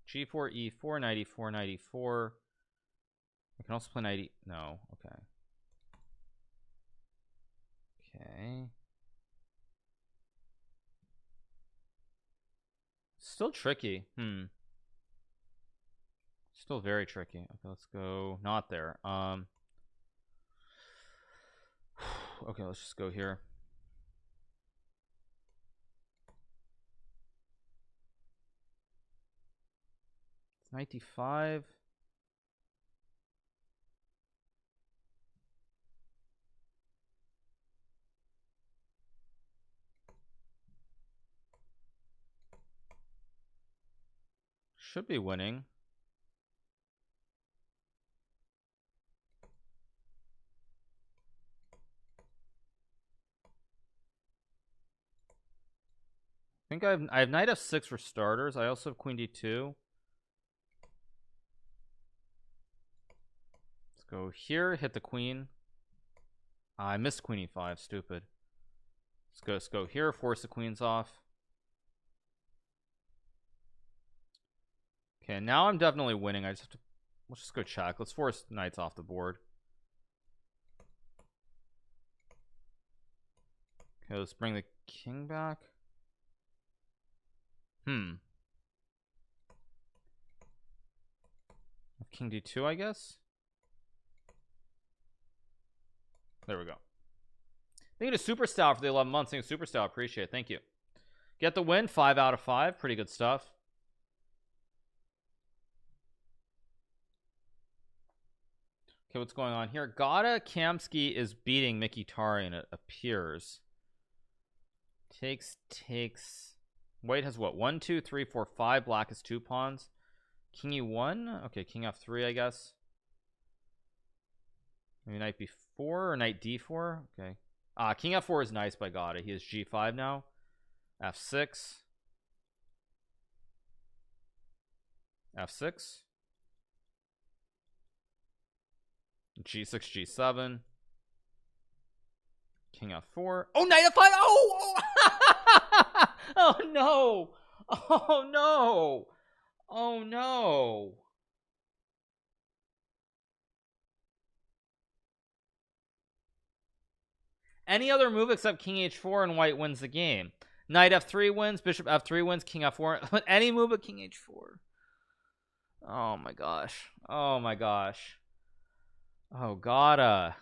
g4, e4, knight e4, knight e4. I can also play knight e... No, okay. Okay. Still tricky. Still very tricky. Okay, let's go. Not there. Okay, let's just go here. 95. Should be winning. think I have knight f6 for starters. I also have queen d2. Let's go here, hit the queen. I missed queen e5, stupid. Let's go here, force the queens off. Okay, now I'm definitely winning. I just have to, let's just go check. Let's force knights off the board. Okay, let's bring the king back. King d2, I guess. There we go. Thank you to Super Style for the 11 months. Thank you, Super Style. Appreciate it. Thank you. Get the win. 5 out of 5. Pretty good stuff. Okay, what's going on here? Gada Kamsky is beating Micki-Taryan, it appears. Takes. White has what? 1, 2, 3, 4, 5. Black has 2 pawns. King e1. Okay, king f3, I guess. Maybe knight b4 or knight d4. Okay. King f4 is nice by Gada. He has g5 now. f6. f6. g6, g7. King f4. Oh, knight f5. Oh! Oh no. Oh no. Oh no. Any other move except king h4 and white wins the game. Knight f3 wins, bishop f3 wins, king f4. Any move but king h4. Oh my gosh. Oh my gosh. Oh, Gada.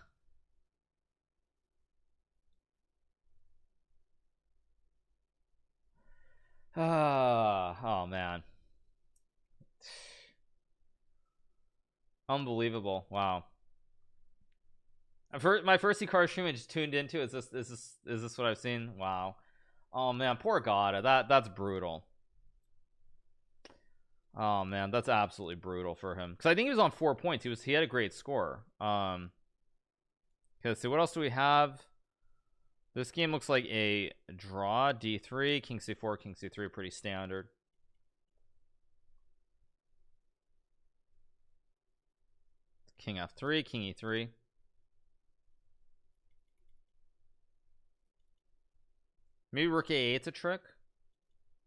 Oh man. Unbelievable. Wow. My first Hikaru stream I just tuned into. Is this what I've seen? Wow. Oh man, poor Gada. That's brutal. Oh man, that's absolutely brutal for him. Because I think he was on 4 points. He had a great score. Okay, let's see, what else do we have? This game looks like a draw. d3, king c4, king c3, pretty standard. King f3, king e3. Maybe rook a8's a trick.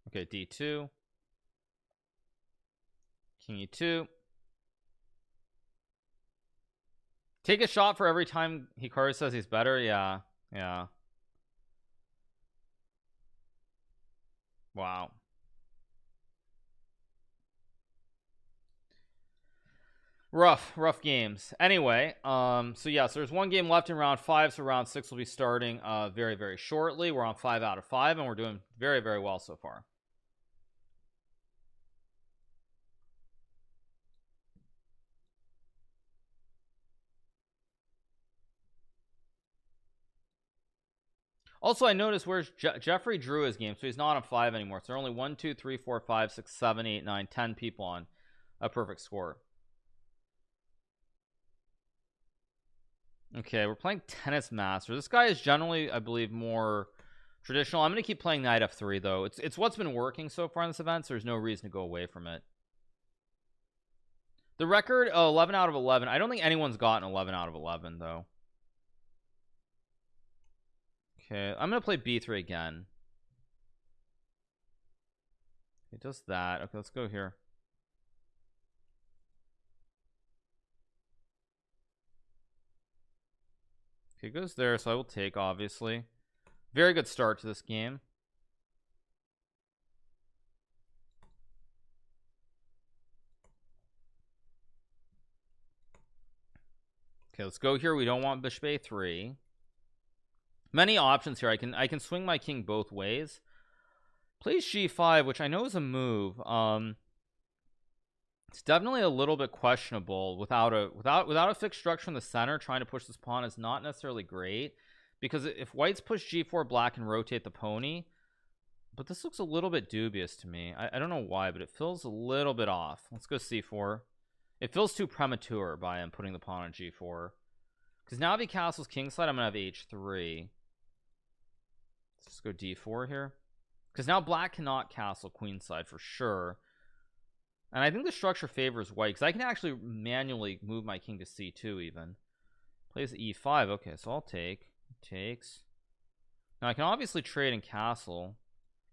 Okay, d2. King e2. Take a shot for every time Hikaru says he's better. Yeah. Wow. Rough games. Anyway, so yeah, so there's one game left in round 5, so round 6 will be starting very, very shortly. We're on 5 out of 5, and we're doing very, very well so far. Also, I noticed where's Jeffrey drew his game, so he's not on 5 anymore. So there are only 1, 2, 3, 4, 5, 6, 7, 8, 9, 10 people on a perfect score. Okay, we're playing TenisMaster. This guy is generally, I believe, more traditional. I'm going to keep playing knight f3 though. It's what's been working so far in this event, so there's no reason to go away from it. The record, 11 out of 11. I don't think anyone's gotten 11 out of 11 though. Okay, I'm gonna play b3 again. It does that. Okay, let's go here. Okay, it goes there, so I will take, obviously. Very good start to this game. Okay, let's go here. We don't want bishop a3. Many options here. I can swing my king both ways. Plays g5, which I know is a move. It's definitely a little bit questionable without a fixed structure in the center. Trying to push this pawn is not necessarily great, because if whites push g4, black can rotate the pony. But this looks a little bit dubious to me. I don't know why, but it feels a little bit off. Let's go c4. It feels too premature by him putting the pawn on g4, because now if he castles kingside, I'm gonna have h3. Let's just go d4 here. Because now black cannot castle queenside for sure. And I think the structure favors white, because I can actually manually move my king to c2 even. Plays e5. Okay, so I'll take. Takes. Now I can obviously trade and castle.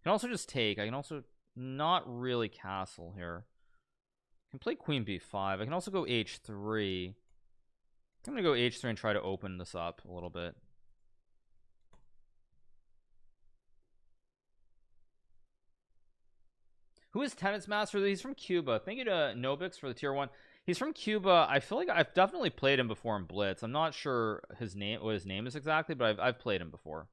I can also just take. I can also not really castle here. I can play queen b5. I can also go h3. I'm gonna go h3 and try to open this up a little bit. Who is TenisMaster? He's from Cuba. Thank you to Nobix for the tier 1. He's from Cuba. I feel like I've definitely played him before in Blitz. I'm not sure what his name is exactly, but I've played him before.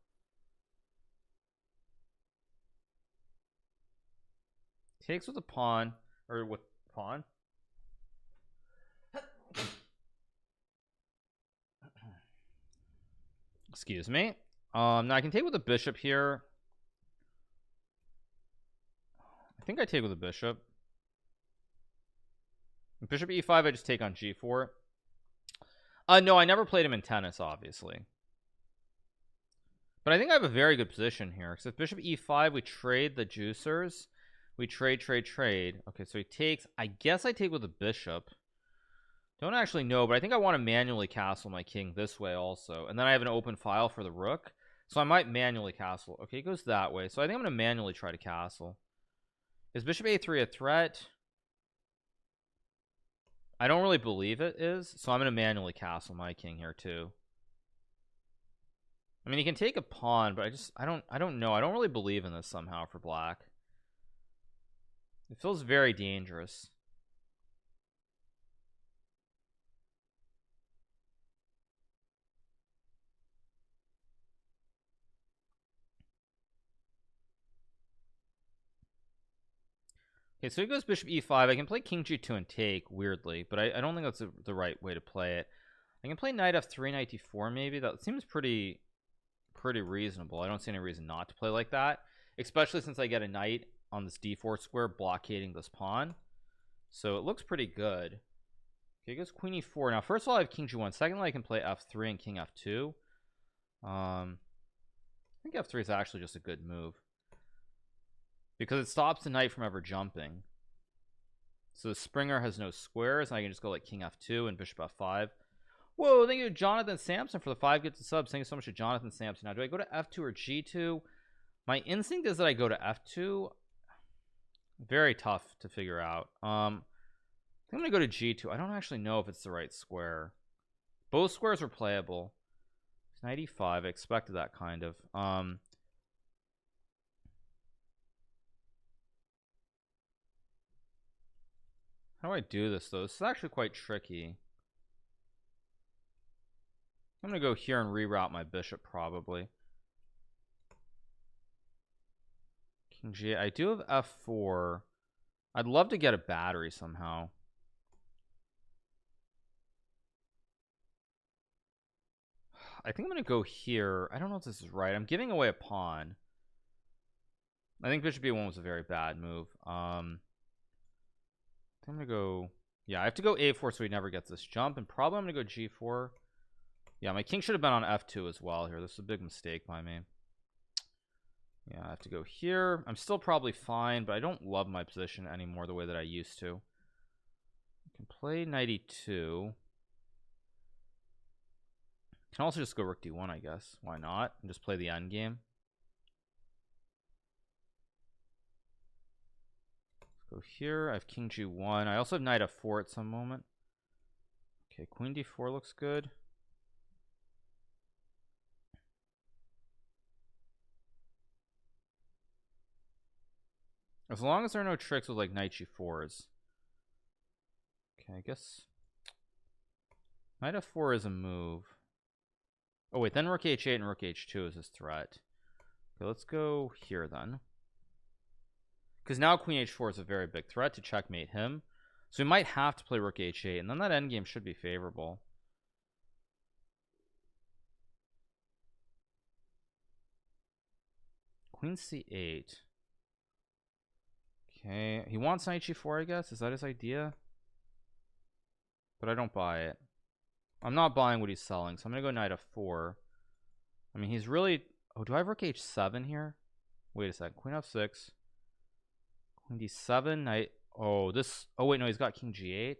Takes with a pawn, or with pawn. Excuse me. Now I can take with a bishop here. I think I take with a bishop. Bishop e5, I just take on g4. No, I never played him in tennis, obviously. But I think I have a very good position here. Because if bishop e5, we trade the juicers. We trade. Okay, so he takes. I guess I take with a bishop. Don't actually know, but I think I want to manually castle my king this way also. And then I have an open file for the rook. So I might manually castle. Okay, it goes that way. So I think I'm going to manually try to castle. Is bishop a3 a threat? I don't really believe it is. So I'm going to manually castle my king here too. I mean, he can take a pawn, but I don't know. I don't really believe in this somehow for black. It feels very dangerous. Okay, so he goes bishop e5. I can play king g2 and take, weirdly, but I don't think that's the right way to play it. I can play knight f3, knight d4 maybe. That seems pretty reasonable. I don't see any reason not to play like that, especially since I get a knight on this d4 square blockading this pawn. So it looks pretty good. Okay, he goes queen e4. Now, first of all, I have king g1. Secondly, I can play f3 and king f2. I think f3 is actually just a good move, because it stops the knight from ever jumping. So the Springer has no squares, and I can just go like king f2 and bishop f5. Whoa, thank you to Jonathan Sampson for the 5 gifted subs. Thank you so much to Jonathan Sampson. Now, do I go to f2 or g2? My instinct is that I go to f2. Very tough to figure out. I think I'm gonna go to g2. I don't actually know if it's the right square. Both squares are playable. It's knight e5. I expected that kind of. How do I do this though? This is actually quite tricky. I'm gonna go here and reroute my bishop probably. King g. I do have f4. I'd love to get a battery somehow. I think I'm gonna go here. I don't know if this is right. I'm giving away a pawn. I think bishop b1 was a very bad move. I'm gonna go. Yeah, I have to go a4 so he never gets this jump, and probably I'm gonna go g4. Yeah, my king should have been on f2 as well here. This is a big mistake by me. Yeah, I have to go here. I'm still probably fine, but I don't love my position anymore the way that I used to. I can play knight e2. Can also just go rook d1, I guess. Why not? And just play the end game. Let's go here. I have king g1. I also have knight f4 at some moment. Okay, queen d4 looks good. As long as there are no tricks with like knight g4s. Okay, I guess knight f4 is a move. Oh wait, then rook h8 and rook h2 is his threat. Okay, let's go here then, because now queen h4 is a very big threat to checkmate him. So we might have to play rook h8, and then that endgame should be favorable. Queen c8. Okay, he wants knight g4, I guess. Is that his idea? But I don't buy it. I'm not buying what he's selling, so I'm gonna go knight f4. I mean, he's really. Oh, do I have rook h7 here? Wait a sec. Queen f6. Queen d7. Knight. Oh, this. Oh, wait, no, he's got king g8.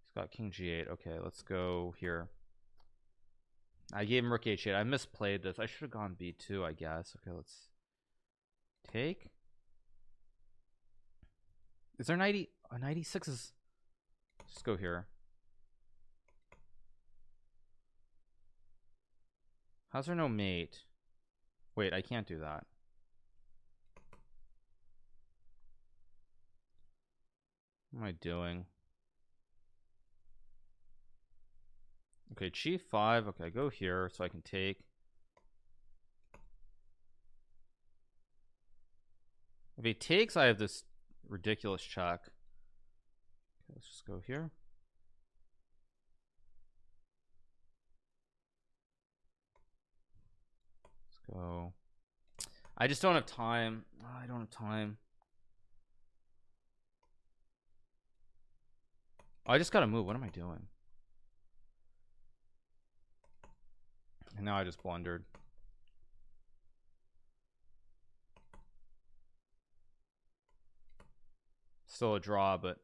He's got king g8. Okay, let's go here. I gave him rook h8. I misplayed this. I should have gone b2, I guess. Okay, let's take. Is there knight e? Knight e6 is. Let's go here. How's there no mate? Wait, I can't do that. What am I doing? Okay, g5. Okay, go here so I can take. If he takes, I have this ridiculous check. Okay, let's just go here. Let's go. I just don't have time. I don't have time. Oh, I just gotta move. What am I doing? And now I just blundered. Still a draw, but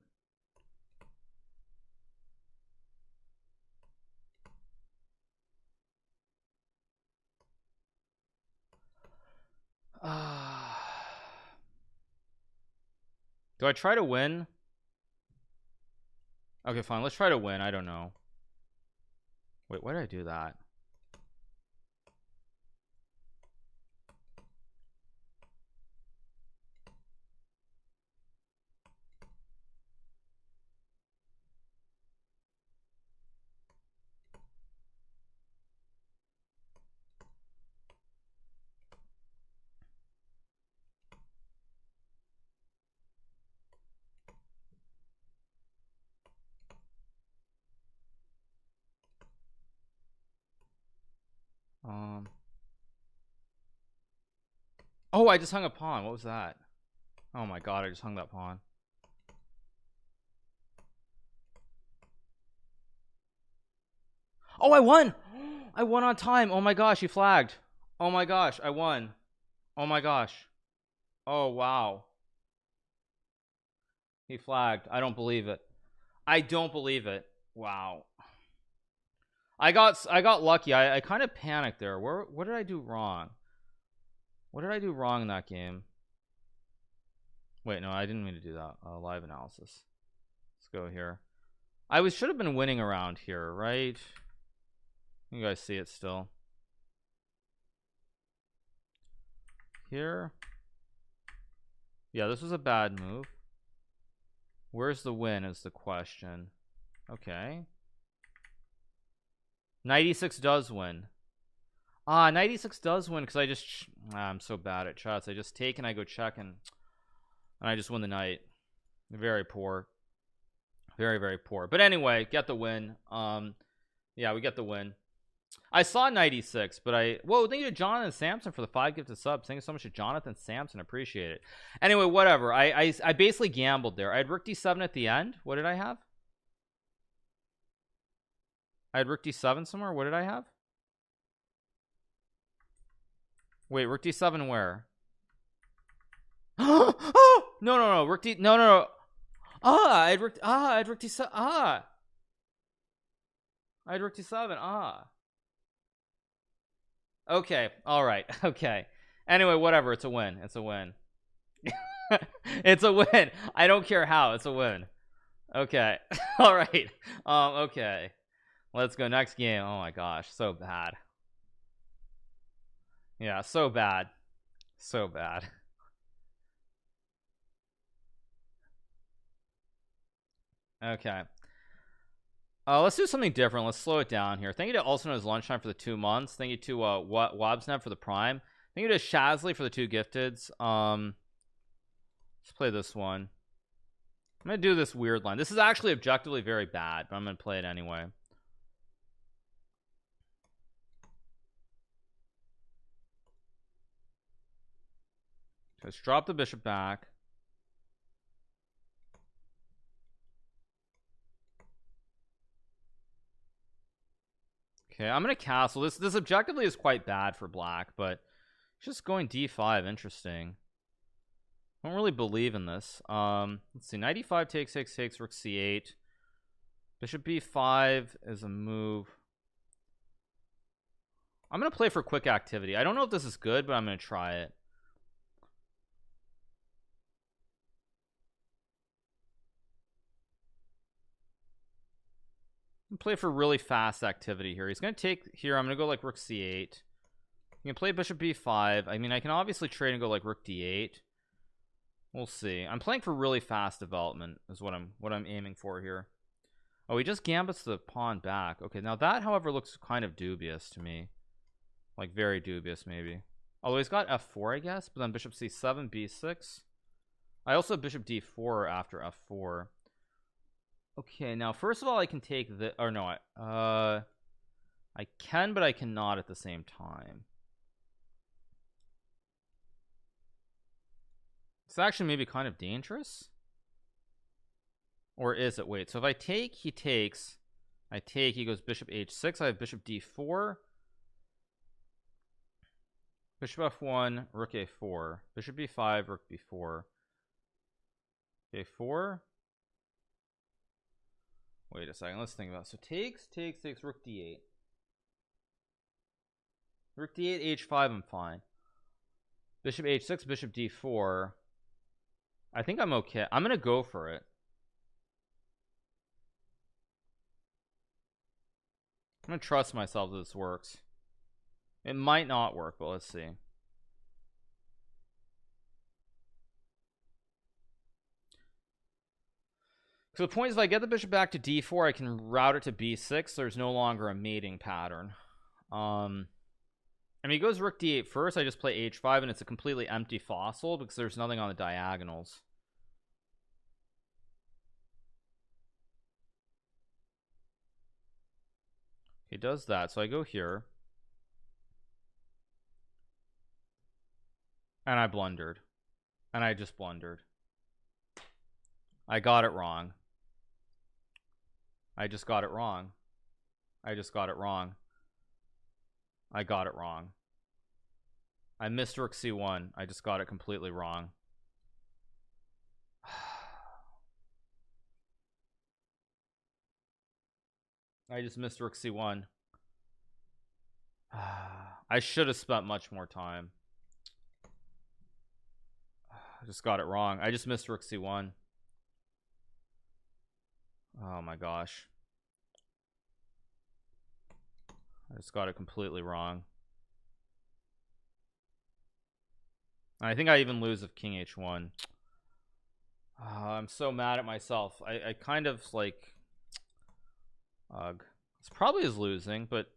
do I try to win? Okay, fine. Let's try to win. I don't know. Wait, why did I do that? Oh, I just hung a pawn. What was that? Oh my god, I just hung that pawn. Oh, I won! I won on time. Oh my gosh, he flagged. Oh my gosh, I won. Oh my gosh. Oh wow. He flagged. I don't believe it. I don't believe it. Wow. I got lucky. I kind of panicked there. What did I do wrong? What did I do wrong in that game? Wait, no, I didn't mean to do that. Live analysis. Let's go here. I should have been winning around here, right? You guys see it still. Here. Yeah, this was a bad move. Where's the win is the question. Okay. Knight e6 does win. Knight e6 does win because I just I'm so bad at chess. I just take and I go check and I just win the knight. Very poor. Very, very poor. But anyway, get the win. Yeah, we get the win. I saw knight e6, but whoa, thank you to Jonathan Sampson for the 5 gifted subs. Thank you so much to Jonathan Sampson. Appreciate it. Anyway, whatever. I basically gambled there. I had rook d7 at the end. What did I have? I had rook d7 somewhere. What did I have? Wait, rook d7 where? Oh no, rook d no. I had rook d7. I had rook d7. Okay, all right. Okay. Anyway, whatever. It's a win. It's a win. It's a win. I don't care how. It's a win. Okay. All right. Okay. Let's go next game. Oh my gosh, so bad. Yeah, so bad. So bad. Okay. Let's do something different. Let's slow it down here. Thank you to also known as Lunchtime for the 2 months. Thank you to Wabsneb for the Prime. Thank you to Shazley for the 2 gifteds. Let's play this one. I'm gonna do this weird line. This is actually objectively very bad, but I'm gonna play it anyway. Let's drop the bishop back. Okay, I'm gonna castle. This objectively is quite bad for black, but Just going d5. Interesting. I don't really believe in this. Let's see. Knight e5 takes rook c8. Bishop b5 is a move. I'm gonna play for quick activity. I don't know if this is good, but I'm gonna try it. Play for really fast activity here. He's gonna take here. I'm gonna go like rook c8. You can play bishop b5. I mean, I can obviously trade and go like rook d8. We'll see. I'm playing for really fast development is what I'm aiming for here. Oh, he just gambits the pawn back. Okay, now that, however, looks kind of dubious to me. Like very dubious, maybe. Although he's got f4, I guess. But then bishop c7, b6. I also have bishop d4 after f4. Okay, now first of all, I can take the, or no, I can, but I cannot at the same time. It's actually maybe kind of dangerous. Or is it? Wait, so if I take, he takes. I take, he goes bishop h6. I have bishop d4. Bishop f1, rook a4. Bishop b5, rook b4. a4. Wait a second, let's think about it. So takes, rook d8. Rook d8, h5, I'm fine. Bishop h6, bishop d4. I think I'm okay. I'm gonna go for it. I'm gonna trust myself that this works. It might not work, but let's see. So the point is, if I get the bishop back to d4, I can route it to b6. So there's no longer a mating pattern. I mean, he goes rook d8 first. I just play h5, and it's a completely empty fossil because there's nothing on the diagonals. He does that, so I go here. And I blundered. And I just blundered. I got it wrong. I just got it wrong. I just got it wrong. I got it wrong. I missed rook c1. I just got it completely wrong. I just missed rook c1. I should have spent much more time. I just got it wrong. I just missed rook c1. Oh my gosh. I just got it completely wrong. I think I even lose if king h1. I'm so mad at myself. I kind of like... This probably is losing, but...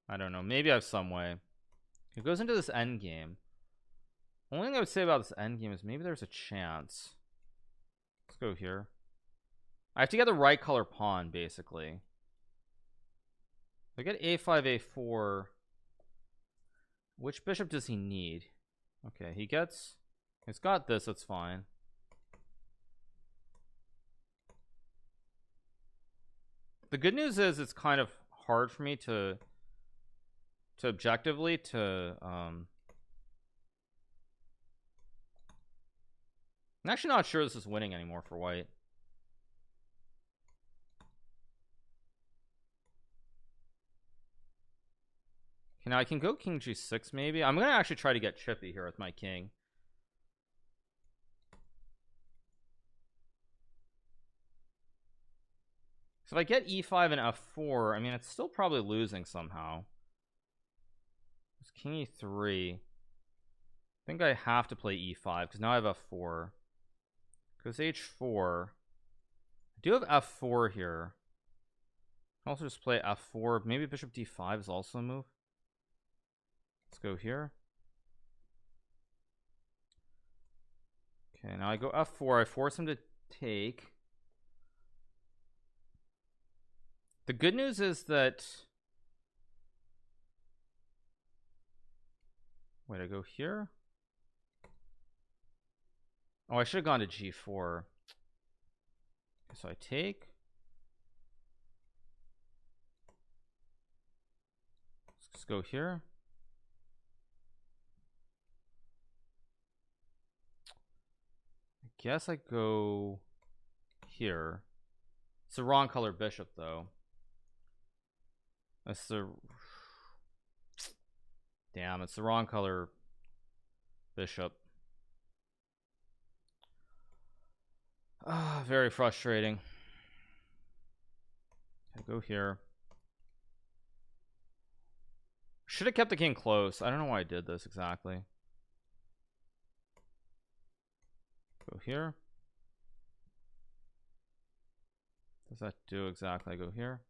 I don't know. Maybe I have some way. It goes into this endgame. Only thing I would say about this endgame is maybe there's a chance. Let's go here. I have to get the right color pawn, basically. If I get a5, a4. Which bishop does he need? Okay, he's got this, that's fine. The good news is it's kind of hard for me to objectively I'm actually not sure this is winning anymore for white. Okay, now I can go king g6 maybe. I'm gonna actually try to get chippy here with my king. So if I get e5 and f4, I mean, it's still probably losing somehow. It's king e3. I think I have to play e5 because now I have f4. Because h4. I do have f4 here. I can also just play f4. Maybe bishop d5 is also a move. Let's go here. Okay, now I go f4. I force him to take. The good news is that... Wait, I go here? Oh, I should have gone to g4. Okay, so I take. Let's go here. guess I go here. It's the wrong color bishop though. That's the damn, it's the wrong color bishop. Ah, very frustrating. I go here. Should have kept the king close. I don't know why I did this exactly. Go here. Does that do exactly? I go here.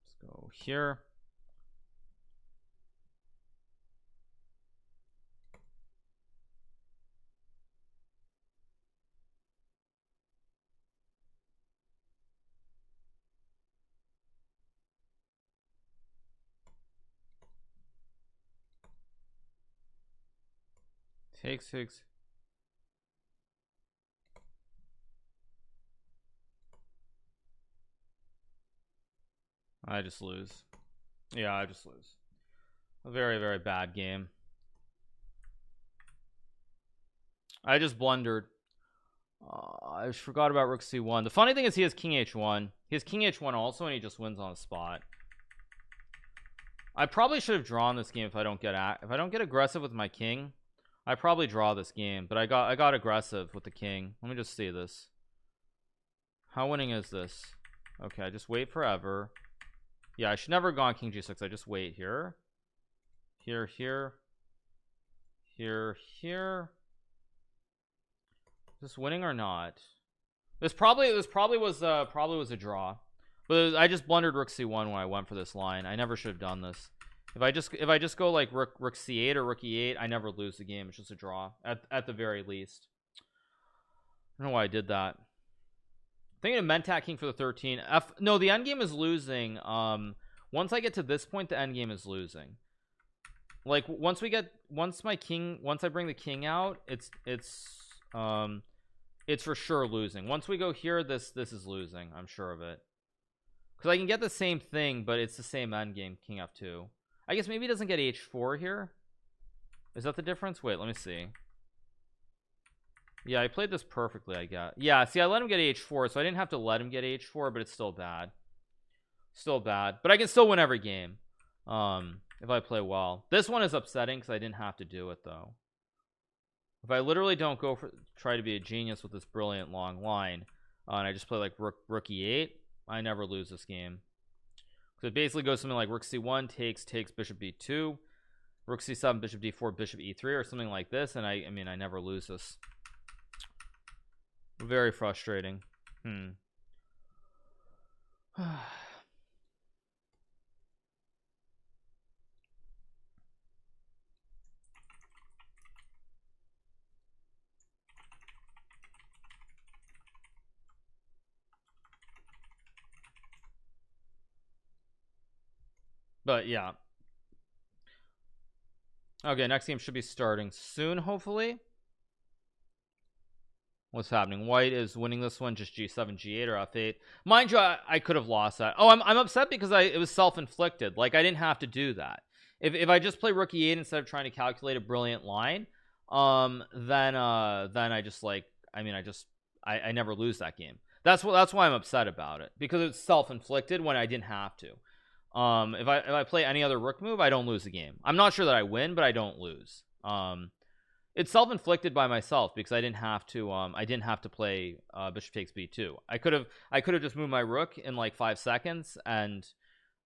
Let's go here. Takes. I just lose. Yeah, I just lose. A very, very bad game. I just blundered. I just forgot about rook c1. The funny thing is he has king h1. He has king h1 also, and he just wins on the spot. I probably should have drawn this game if I don't get aggressive with my king. I probably draw this game, but I got aggressive with the king. Let me just see this. How winning is this? Okay, I just wait forever. Yeah, I should never have gone king g6. I just wait here. Here. Is this winning or not? This probably was a draw. But I just blundered rook c1 when I went for this line. I never should have done this. If I just go like rook c8 or rook e8, I never lose the game. It's just a draw at the very least. I don't know why I did that. Thinking of mentacking for the 13. No, the endgame is losing. Once I get to this point, the endgame is losing. Like once I bring the king out, it's for sure losing. Once we go here, this is losing. I'm sure of it. Because I can get the same thing, but it's the same endgame, king f2. I guess maybe he doesn't get h4 here. Is that the difference? Wait, let me see. Yeah, I played this perfectly, I guess. Yeah, see, I let him get h4, so I didn't have to let him get h4, but it's still bad. Still bad. But I can still win every game if I play well. This one is upsetting because I didn't have to do it, though. If I literally don't try to be a genius with this brilliant long line, and I just play like rook e8, I never lose this game. So it basically goes something like rook c1 takes bishop b2, rook c7 bishop d4 bishop e3 or something like this, and I mean I never lose this. Very frustrating. But yeah. Okay, next game should be starting soon, hopefully. What's happening? White is winning this one, just g7 g8 or f8. Mind you, I could have lost that. Oh, I'm upset because it was self-inflicted. Like I didn't have to do that. If I just play rook e8 instead of trying to calculate a brilliant line, then I just like I never lose that game. That's why I'm upset about it, because it's self-inflicted when I didn't have to. If I play any other rook move, I don't lose the game. I'm not sure that I win, but I don't lose. It's self-inflicted by myself because I didn't have to play bishop takes b2. I could have just moved my rook in like 5 seconds and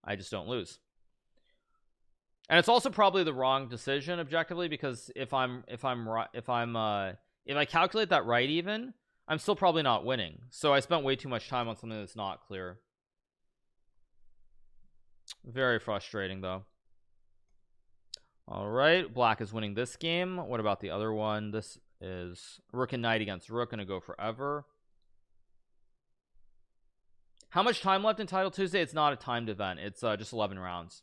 I just don't lose. And it's also probably the wrong decision objectively, because if I calculate that right even, I'm still probably not winning. So I spent way too much time on something that's not clear. Very frustrating though. All right, black is winning this game. What about the other one? This is rook and knight against rook, gonna go forever. How much time left in Title Tuesday? It's not a timed event. It's just 11 rounds.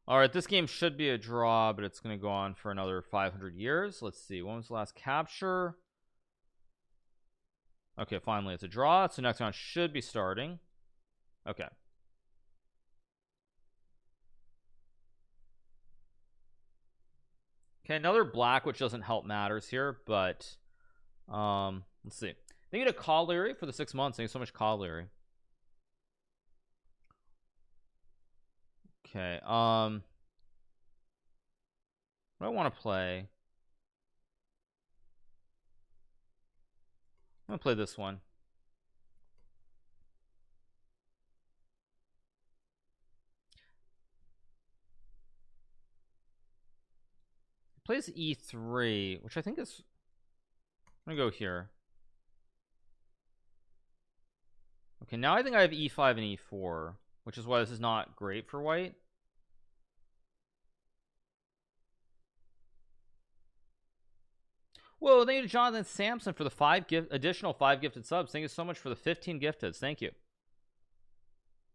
All right, this game should be a draw, but it's going to go on for another 500 years. Let's see. When was the last capture? Okay, finally it's a draw. So next round should be starting. Okay. Okay, another black, which doesn't help matters here, but let's see. Thank you to Collery for the 6 months. Thank you so much, Collery. Okay, what do I want to play? I'm gonna play this one. It plays e3, which I think is, I'm gonna go here. Okay, now I think I have e5 and e4, which is why this is not great for white. Whoa, thank you to Jonathan Sampson for the additional 5 gifted subs. Thank you so much for the 15 gifted. Thank you.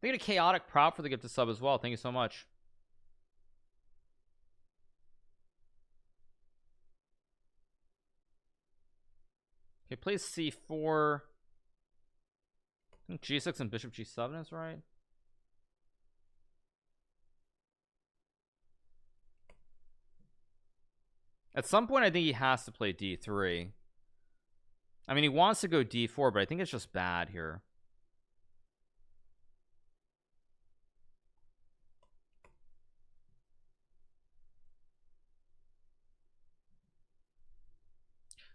Thank you to Chaotic Prop for the gifted sub as well. Thank you so much. Okay, plays c4. I think g6 and bishop g7 is right. At some point I think he has to play d3. I mean, he wants to go d4, but I think it's just bad here.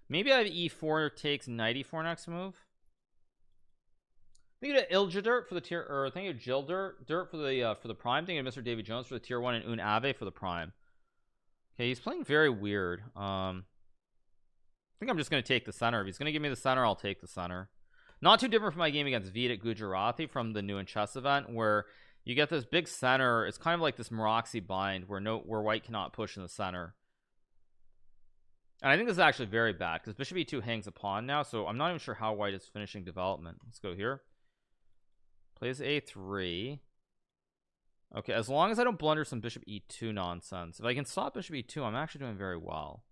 Maybe I have e4 takes knight e4 next move. Thank you to Iljadirt for the tier, or thank you to Dirt for the prime. Thank you to Mr. David Jones for the tier 1 and Unave for the prime. Okay, he's playing very weird. I think I'm just going to take the center. If he's going to give me the center, I'll take the center. Not too different from my game against Vitek Gujarati from the new in chess event, where you get this big center. It's kind of like this Moroxy bind where white cannot push in the center. And I think this is actually very bad because bishop e2 hangs a pawn now, so I'm not even sure how white is finishing development. Let's go here. Plays a3. Okay, as long as I don't blunder some bishop e2 nonsense. If I can stop bishop e2, I'm actually doing very well.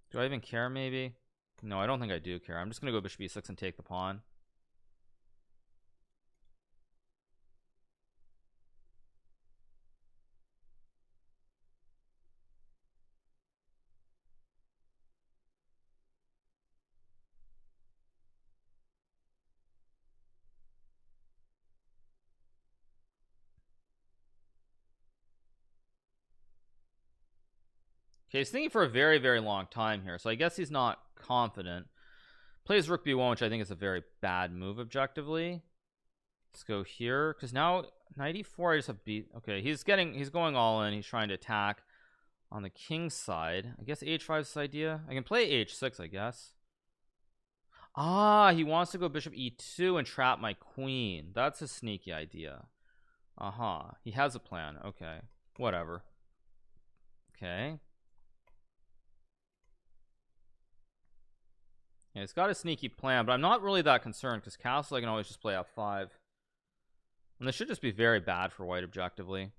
Do I even care? Maybe. No, I don't think I do care. I'm just gonna go bishop e6 and take the pawn. Okay, he's thinking for a very, very long time here, so I guess he's not confident. Plays rook b1, which I think is a very bad move objectively. Let's go here, because now knight e4, I just have b. Okay, he's going all in. He's trying to attack on the king's side. I guess h5 is this idea. I can play h6, I guess. Ah, he wants to go bishop e2 and trap my queen. That's a sneaky idea. He has a plan. Okay, whatever. Okay. Yeah, it's got a sneaky plan, but I'm not really that concerned because castle I can always just play f5. And this should just be very bad for white objectively.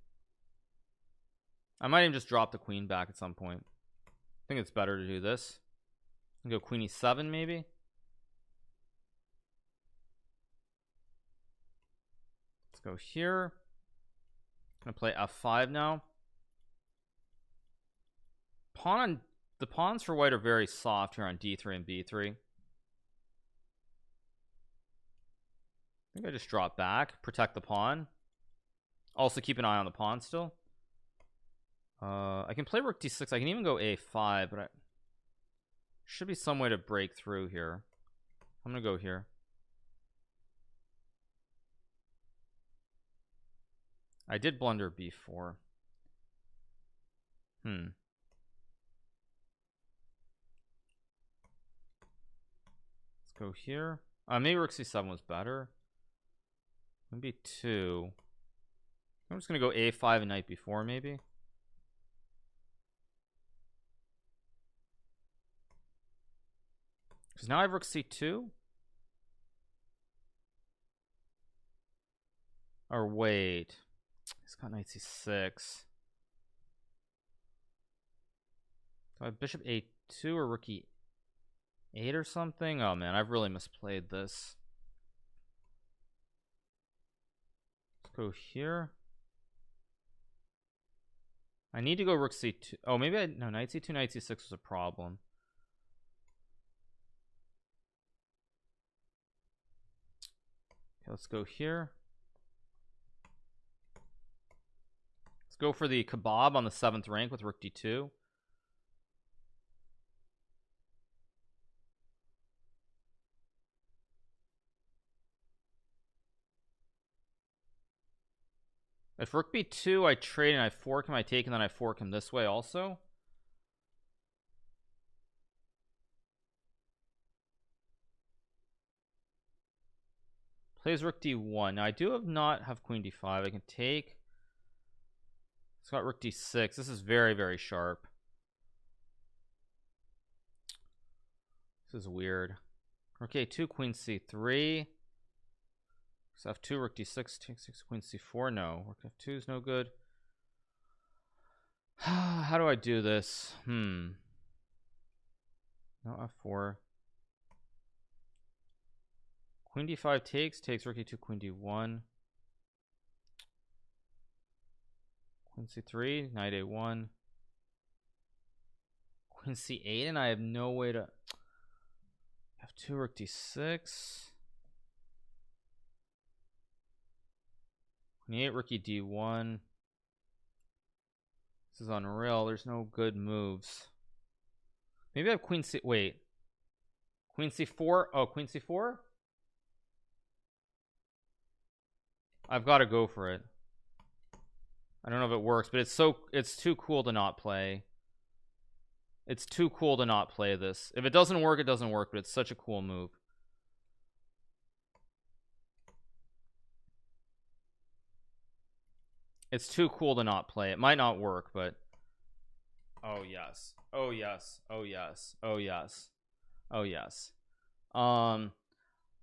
I might even just drop the queen back at some point. I think it's better to do this. And go queen e7 maybe. Let's go here. I'm gonna play f5 now. The pawns for white are very soft here on d3 and b3. I think I just drop back, protect the pawn. Also keep an eye on the pawn still. I can play rook d6. I can even go a5, but should be some way to break through here. I'm gonna go here. I did blunder b4. Let's go here. Maybe rook c7 was better. Maybe 2. I'm just gonna go a5 and knight b4 maybe. Because now I have rook c2. Or wait, he's got knight c6. Do I have bishop a2 or rook e8 or something? Oh man, I've really misplayed this. Let's go here. I need to go rook c2. Oh, maybe no, knight c2, knight c6 was a problem. Okay, let's go here. Let's go for the kebab on the 7th rank with rook d2. If rook b2, I trade and I fork him, I take, and then I fork him this way also. Plays rook d1. Now I do not have queen d5. I can take. It's got rook d6. This is very, very sharp. This is weird. Rook a2, queen c3. So f2, rook d6, take 6, queen c4. No, rook f2 is no good. How do I do this? No f4. Queen d5 takes rook e2, queen d1. Queen c3, knight a1. Queen c8, and I have no way to. f2, rook d6. Queen e8, rook e d1. This is unreal. There's no good moves. Maybe I have queen c. Wait. Queen c4. Oh, queen c4. I've got to go for it. I don't know if it works, but it's too cool to not play. It's too cool to not play this. If it doesn't work, it doesn't work, but it's such a cool move. It's too cool to not play. It might not work, but oh yes. Oh yes. Oh yes. Oh yes. Oh yes.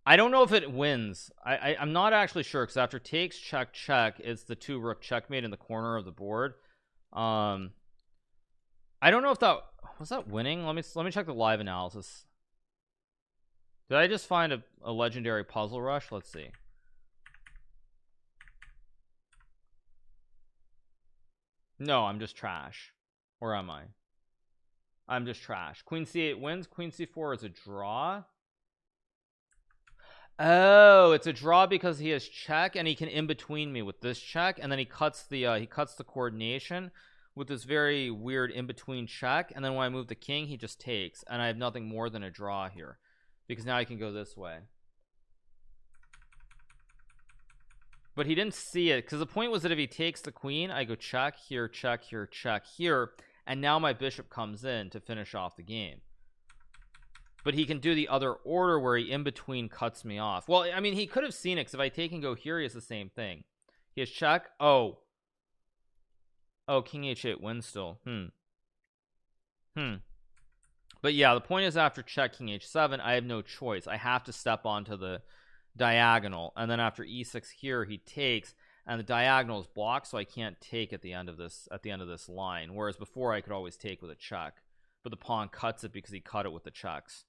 I don't know if it wins. I'm not actually sure, because after takes, check, check, it's the 2 rook checkmate in the corner of the board. I don't know if that was that winning. Let me check the live analysis. Did I just find a legendary puzzle rush? Let's see. No, I'm just trash. Or am I? I'm just trash. Queen c8 wins. Queen c4 is a draw. Oh, it's a draw because he has check and he can in between me with this check, and then he cuts the coordination with this very weird in between check, and then when I move the king, he just takes, and I have nothing more than a draw here because now I can go this way. But he didn't see it, because the point was that if he takes the queen, I go check here, check here, check here, and now my bishop comes in to finish off the game. But he can do the other order where he in between cuts me off. Well, I mean, he could have seen it, because if I take and go here, he has the same thing. He has check. Oh, king h8 wins still. But yeah, the point is, after check king h7, I have no choice. I have to step onto the diagonal, and then after e6 here, he takes, and the diagonal is blocked, so I can't take at the end of this line. Whereas before, I could always take with a check, but the pawn cuts it because he cut it with the checks.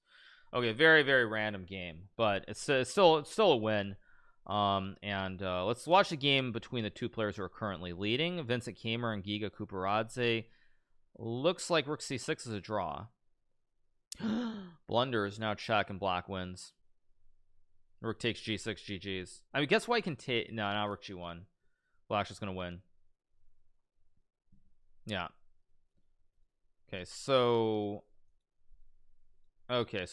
Okay, very, very random game, but it's still a win. Let's watch the game between the two players who are currently leading. Vincent Kraemer and Giga Quparadze. Looks like rook c6 is a draw. Blunders, now check, and black wins. Rook takes g6, GG's. I mean, guess why I can take. No, now rook g1. Black's just gonna win. Yeah. Okay, so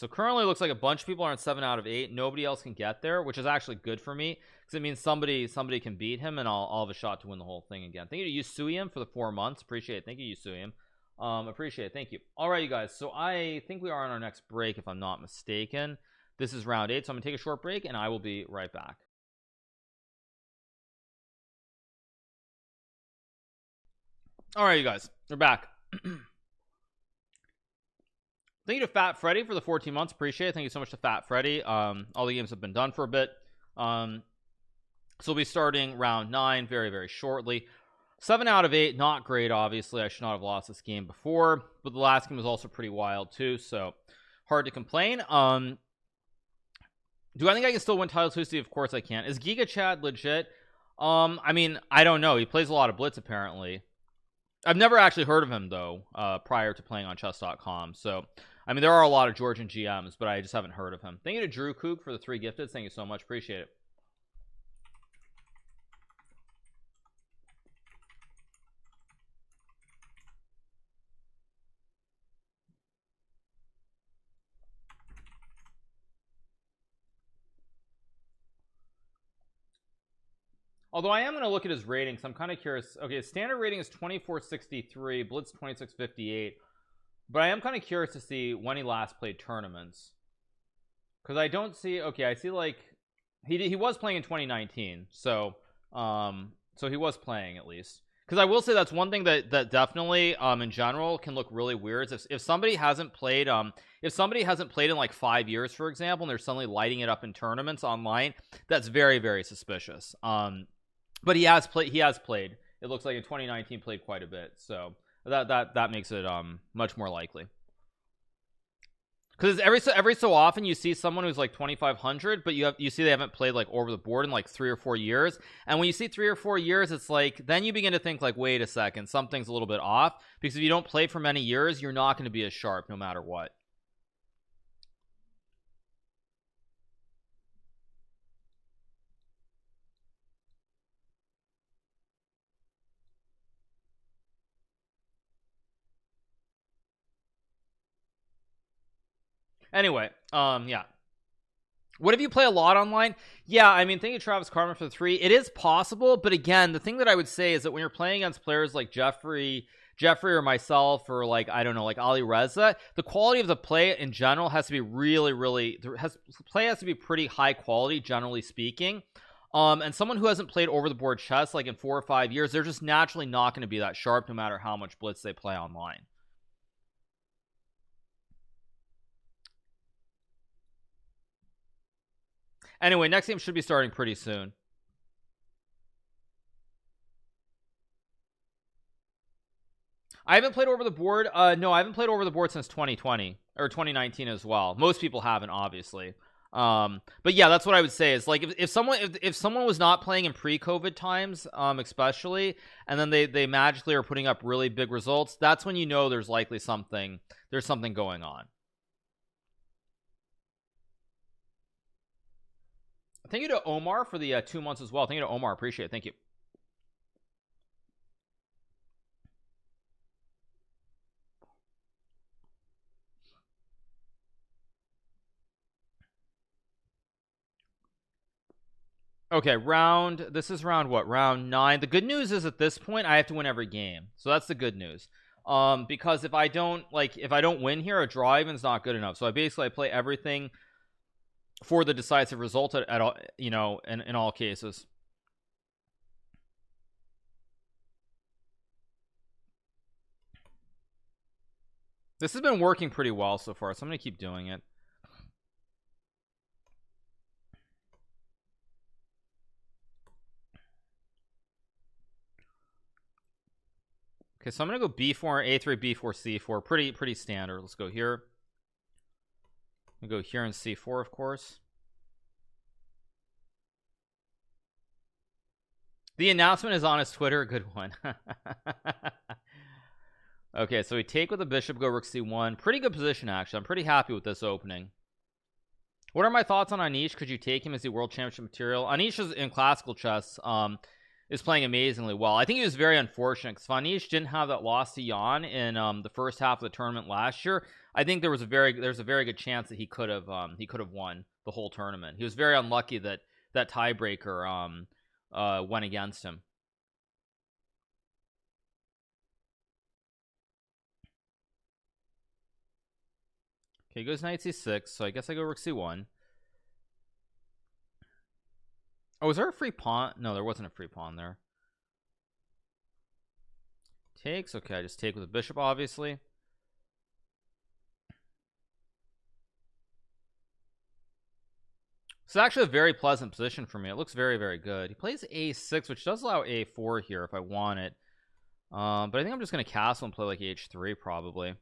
currently it looks like a bunch of people are on 7 out of 8. Nobody else can get there, which is actually good for me, because it means somebody can beat him, and I'll have a shot to win the whole thing again. Thank you to Yusuyim for the 4 months. Appreciate it. Thank you, Yusuyim. Appreciate it. Thank you. All right, you guys. So I think we are on our next break, if I'm not mistaken. This is round 8, so I'm gonna take a short break, and I will be right back. All right, you guys, we're back. Thank you to Fat Freddy for the 14 months. Appreciate it. Thank you so much to Fat Freddy. All the games have been done for a bit. So we'll be starting round 9 very, very shortly. 7 out of 8, not great, obviously. I should not have lost this game before, but the last game was also pretty wild too, so hard to complain. Do I think I can still win Title Tuesday? Of course I can. Is Giga Chad legit? I mean, I don't know. He plays a lot of Blitz apparently. I've never actually heard of him though, prior to playing on chess.com. So I mean, there are a lot of Georgian GMs, but I just haven't heard of him. Thank you to Drew Kook for the 3 gifted. Thank you so much, appreciate it. Although I am going to look at his ratings, I'm kind of curious. Okay, his standard rating is 2463, Blitz 2658, but I am kind of curious to see when he last played tournaments, because I don't see. Okay, I see like he was playing in 2019, so he was playing at least. Because I will say that's one thing that definitely in general can look really weird. If somebody hasn't played in like 5 years, for example, and they're suddenly lighting it up in tournaments online, that's very, very suspicious. But he has played. It looks like in 2019 played quite a bit, so that makes it much more likely. Because every so often you see someone who's like 2500, but you see they haven't played like over the board in like 3 or 4 years, and when you see 3 or 4 years, it's like then you begin to think like, wait a second, something's a little bit off, because if you don't play for many years, you're not going to be as sharp no matter what. Anyway, yeah. What if you play a lot online? Yeah, I mean, thank you Travis Carmen for the 3. It is possible, but again, the thing that I would say is that when you're playing against players like Jeffrey or myself, or like, I don't know, like Ali Reza, the quality of the play in general has to be really play has to be pretty high quality, generally speaking. And someone who hasn't played over the board chess like in 4 or 5 years, they're just naturally not going to be that sharp no matter how much blitz they play online. Anyway, next game should be starting pretty soon. I haven't played over the board. No, I haven't played over the board since 2020 or 2019 as well. Most people haven't, obviously. But yeah, that's what I would say is like if someone was not playing in pre-COVID times, especially, and then they magically are putting up really big results, that's when you know there's likely something going on. Thank you to Omar for the 2 months as well. Thank you to Omar, appreciate it. Thank you. Okay, this is round what? Round 9. The good news is at this point I have to win every game. So that's the good news. Because if I don't win here, a draw even's not good enough. So I play everything for the decisive result at all, you know, in all cases. This has been working pretty well so far, so I'm gonna keep doing it. Okay, so I'm gonna go b4, a3, b4, c4. Pretty standard. Let's go here. I'm gonna go here in c4, of course. The announcement is on his Twitter. A good one. Okay, so we take with the bishop, go rook c1. Pretty good position, actually. I'm pretty happy with this opening. What are my thoughts on Anish? Could you take him as the world championship material? Anish is in classical chess. Is playing amazingly well. I think it was very unfortunate because Anish didn't have that loss to Jan in the first half of the tournament last year. I think there's a very good chance that he could have won the whole tournament. He was very unlucky that tiebreaker went against him. Okay, he goes knight c6, so I guess I go rook c1. Oh, is there a free pawn? No, there wasn't a free pawn there. Takes. Okay, I just take with the bishop, obviously. It's actually a very pleasant position for me. It looks very, very good. He plays a6, which does allow a4 here if I want it. But I think I'm just going to castle and play like h3 probably.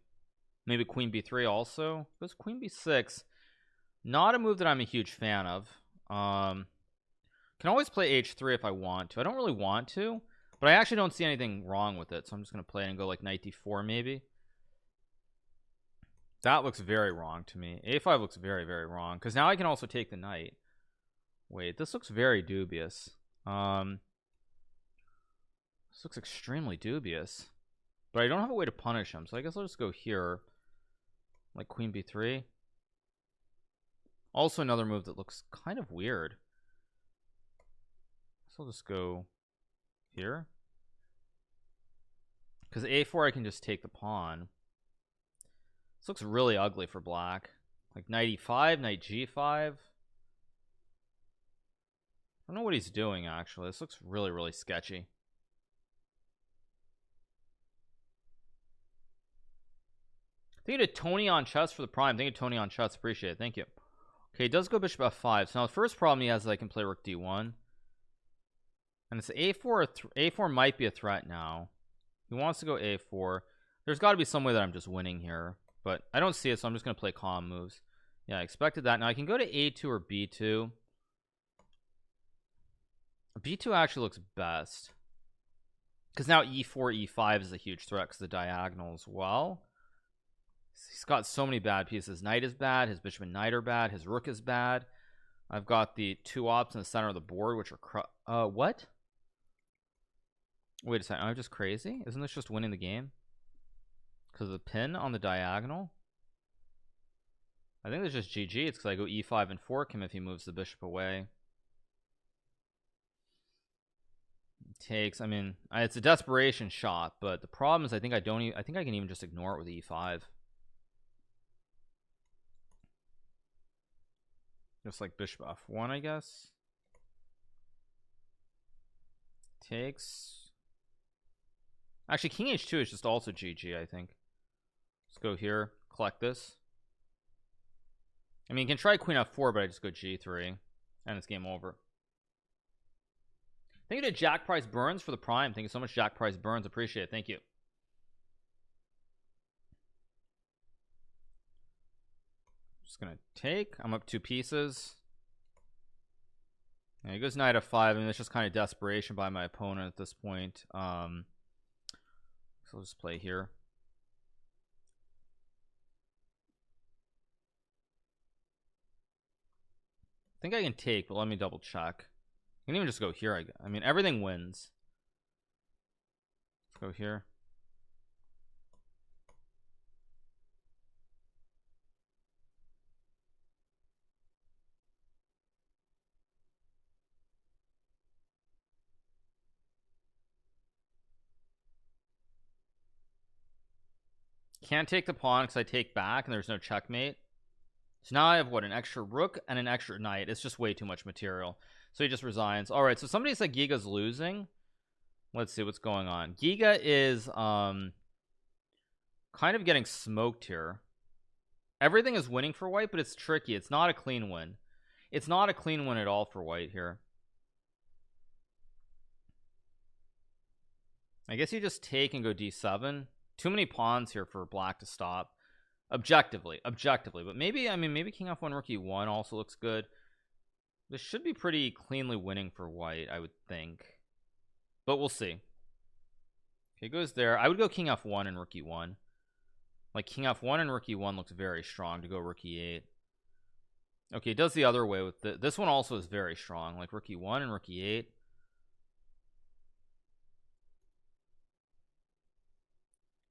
Maybe queen b3 also. Goes queen b6. Not a move that I'm a huge fan of. Can always play h3 if I want to. I don't really want to, but I actually don't see anything wrong with it. So I'm just going to play it and go like knight d4 maybe. That looks very wrong to me. a5 looks very, very wrong. Because now I can also take the knight. Wait, this looks very dubious. This looks extremely dubious. But I don't have a way to punish him. So I guess I'll just go here. Like queen b3. Also another move that looks kind of weird. So I'll just go here. Because a4 I can just take the pawn. This looks really ugly for black. Like knight e5, knight g5. I don't know what he's doing actually. This looks really, really sketchy. Thank you to Tony on chess for the prime. Thank you, Tony on chess. Appreciate it. Thank you. Okay, he does go bishop f5. So now the first problem he has is I can play rook d1. And it's a4. A4 might be a threat now. He wants to go a4. There's got to be some way that I'm just winning here. But I don't see it, so I'm just going to play calm moves. Yeah, I expected that. Now I can go to a2 or b2. b2 actually looks best. Because now e4, e5 is a huge threat because the diagonal as well. He's got so many bad pieces. Knight is bad. His bishop and knight are bad. His rook is bad. I've got the two ops in the center of the board, which are what? Wait a second. Am I just crazy? Isn't this just winning the game? Because of the pin on the diagonal? I think it's just GG. It's because I go e5 and fork him if he moves the bishop away. Takes, I mean, it's a desperation shot, but the problem is I think I think I can even just ignore it with e5. Just like bishop f1, I guess. Takes. Actually, king h2 is just also GG, I think. Let's go here, collect this. I mean, you can try queen f4, but I just go g3, and it's game over. Thank you to Jack Price Burns for the prime. Thank you so much, Jack Price Burns. Appreciate it. Thank you. Just gonna take. I'm up 2 pieces. And he goes knight f5. I mean, it's just kind of desperation by my opponent at this point. So I'll just play here. I think I can take, but let me double check. I can even just go here. I mean, everything wins. Let's go here. Can't take the pawn because I take back and there's no checkmate. So now I have what, an extra rook and an extra knight. It's just way too much material. So he just resigns. All right, so somebody said Giga's losing. Let's see what's going on. Giga is kind of getting smoked here. Everything is winning for white, but it's tricky. It's not a clean win. It's not a clean win at all for white here. I guess you just take and go d7. Too many pawns here for black to stop. Objectively, but maybe, I mean, maybe king f1 rook e1 also looks good. This should be pretty cleanly winning for white, I would think, but we'll see. Okay, goes there. I would go king f1 and rook e1. Like king f1 and rook e1 looks very strong to go rook e8. Okay, it does the other way with this one also is very strong, like rook e1 and rook e8.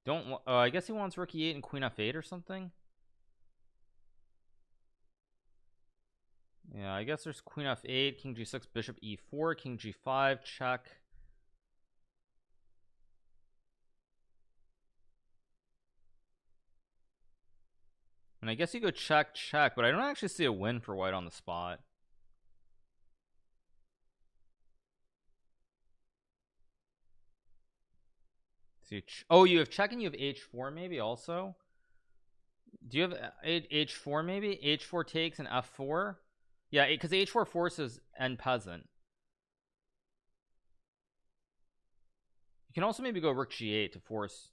Don't I guess he wants rook e8 and queen f8 or something. Yeah, I guess there's queen f8, king g6, bishop e4, king g5, check. And I guess you go check, check, but I don't actually see a win for white on the spot. So oh, you have check and you have h4 maybe also. Do you have h4 maybe? h4 takes and f4. Yeah, because h4 forces and peasant. You can also maybe go rook g8 to force.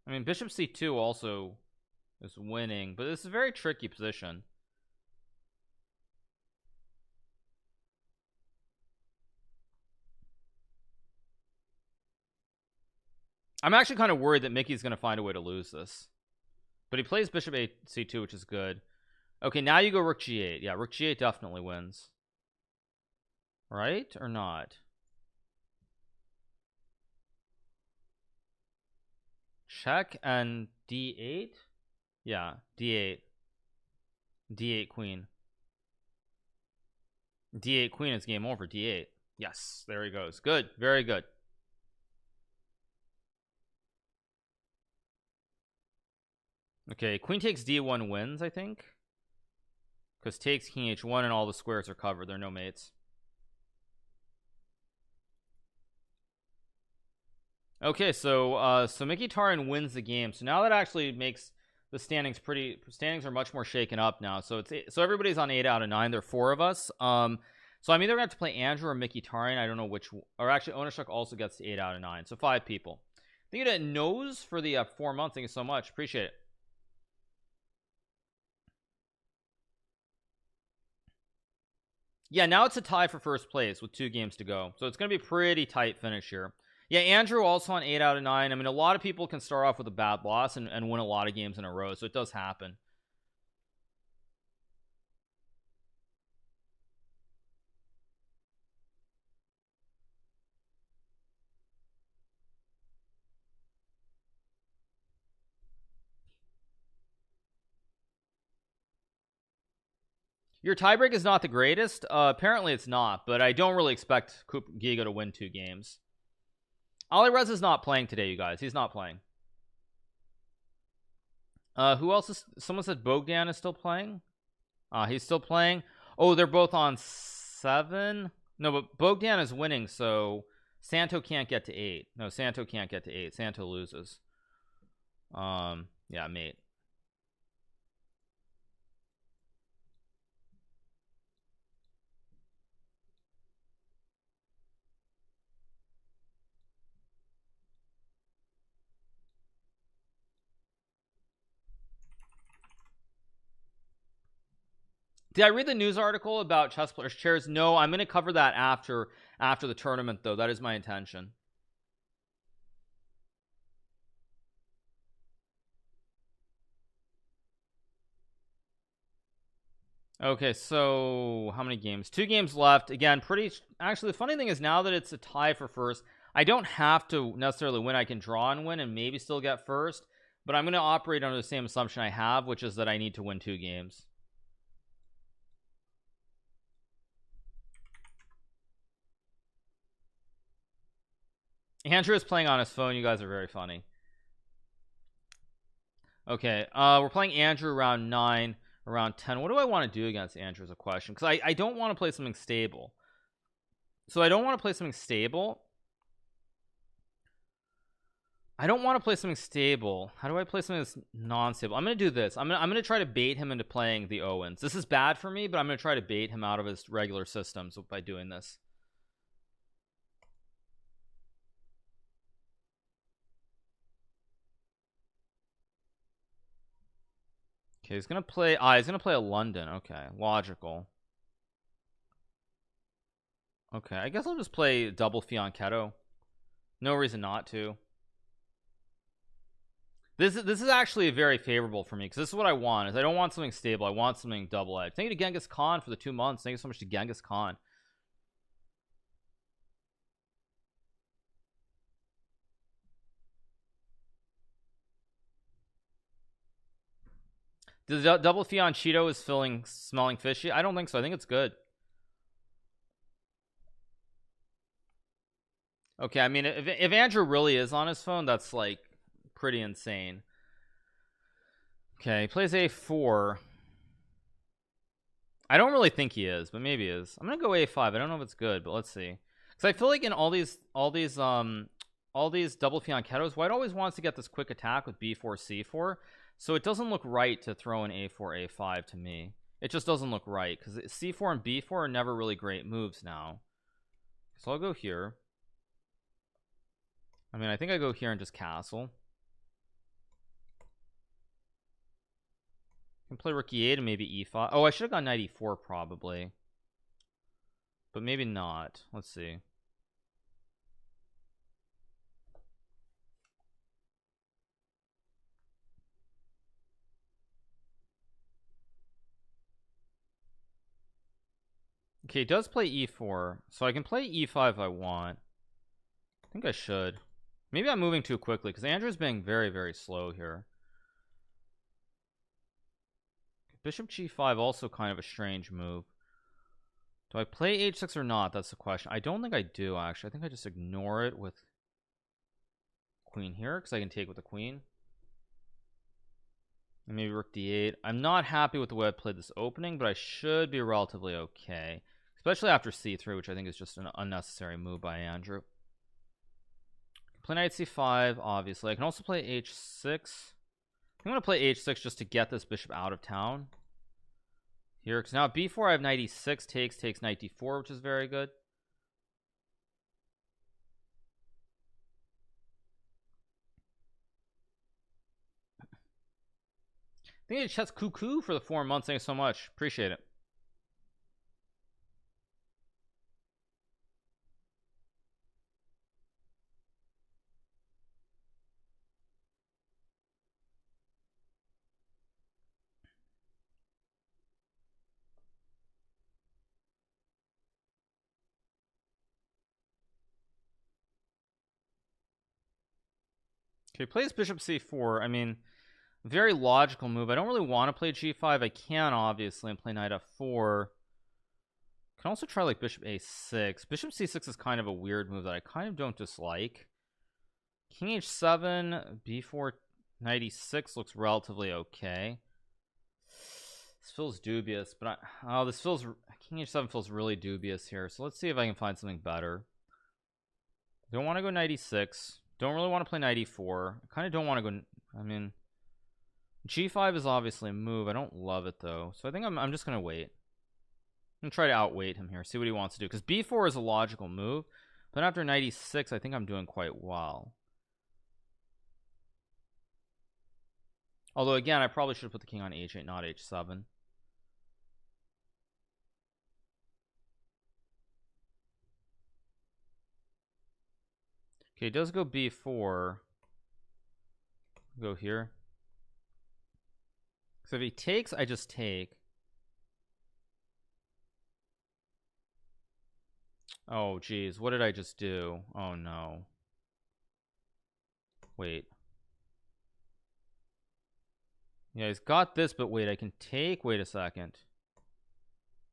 I mean, bishop c2 also is winning, but this is a very tricky position. I'm actually kind of worried that Mickey's going to find a way to lose this, but he plays bishop c2, which is good. Okay, now you go rook g8. Yeah, rook g8 definitely wins, right or not? Check and d8. Yeah, d8 queen. D8 queen is game over. D8. Yes, there he goes. Good, very good. Okay, queen takes d1 wins, I think, because takes king h1 and all the squares are covered. There are no mates. Okay, so Micki-Taryan wins the game. So now that actually makes the standings are much more shaken up now. So everybody's on 8 out of 9. There are 4 of us. So I'm either gonna have to play Andrew or Micki-Taryan. I don't know which, or actually Onishuk also gets to 8 out of 9. So 5 people. Thank you to Nose for the 4 months. Thank you so much. Appreciate it. Yeah, now it's a tie for first place with 2 games to go. So it's gonna be a pretty tight finish here. Yeah, Andrew also on 8 out of 9. I mean, a lot of people can start off with a bad loss and win a lot of games in a row, so it does happen. Your tiebreak is not the greatest. Apparently it's not, but I don't really expect Giga to win 2 games. Alirez is not playing today, you guys. He's not playing. Who else is? Someone said Bogdan is still playing. He's still playing. Oh, they're both on 7. No, but Bogdan is winning, so Santo can't get to 8. No, Santo can't get to 8. Santo loses. Yeah, mate. Did I read the news article about chess players chairs? No, I'm going to cover that after the tournament, though. That is my intention. Okay, so how many games? 2 games left. Again, actually, the funny thing is now that it's a tie for first, I don't have to necessarily win. I can draw and win and maybe still get first, but I'm going to operate under the same assumption I have, which is that I need to win 2 games. Andrew is playing on his phone. You guys are very funny. Okay, we're playing Andrew around 9, around 10. What do I want to do against Andrew is a question, because I don't want to play something stable. So I don't want to play something stable. I don't want to play something stable. How do I play something that's non-stable? I'm going to do this. I'm going to try to bait him into playing the Owens. This is bad for me, but I'm going to try to bait him out of his regular systems by doing this. Okay, he's gonna play a London. Okay, logical. Okay, I guess I'll just play double fianchetto. No reason not to. This is actually very favorable for me, because this is what I want. Is I don't want something stable. I want something double-edged. Thank you to Genghis Khan for the 2 months. Thank you so much to Genghis Khan. The double fianchetto is smelling fishy. I don't think so. I think it's good. Okay, I mean, if Andrew really is on his phone, that's like pretty insane. Okay, he plays a4. I don't really think he is, but maybe he is. I'm gonna go a5. I don't know if it's good, but let's see. Because I feel like in all these double fianchettos, White always wants to get this quick attack with b4 c4. So it doesn't look right to throw in a4 a5 to me. It just doesn't look right because c4 and b4 are never really great moves now. So I'll go here. I mean, I think I go here and just castle. I can play rook e8 and maybe e5. Oh, I should have gone knight e4 probably, but maybe not. Let's see. Okay, it does play e4, so I can play e5 if I want. I think I should. Maybe I'm moving too quickly because Andrew's being very, very slow here. Bishop g5, also kind of a strange move. Do I play h6 or not? That's the question. I don't think I do, actually. I think I just ignore it with queen here because I can take with the queen. And maybe rook d8. I'm not happy with the way I played this opening, but I should be relatively okay. Especially after c3, which I think is just an unnecessary move by Andrew. Play knight c5, obviously. I can also play h6. I'm going to play h6 just to get this bishop out of town. Here, because now at b4 I have knight e6, takes knight d4, which is very good. Thank you to Chess Cuckoo for the 4 months. Thank you so much. Appreciate it. Okay, plays bishop c4. I mean, very logical move. I don't really want to play g5. I can, obviously, and play knight f4. Can also try like bishop a6. Bishop c6 is kind of a weird move that I kind of don't dislike. King h7, b4, knight e6 looks relatively okay. This feels dubious, but King h7 feels really dubious here. So let's see if I can find something better. Don't want to go knight e6. Don't really want to play knight e4. I kind of don't want to go. I mean, g5 is obviously a move. I don't love it though, so I think I'm just gonna wait. I'm gonna try to outweight him here, see what he wants to do, because b4 is a logical move, but after knight e6 I think I'm doing quite well. Although again, I probably should have put the king on h8, not h7. Okay, he does go b4. Go here. So if he takes, I just take. Oh geez, what did I just do? Oh no. Wait. Yeah, he's got this, but wait, I can take. Wait a second.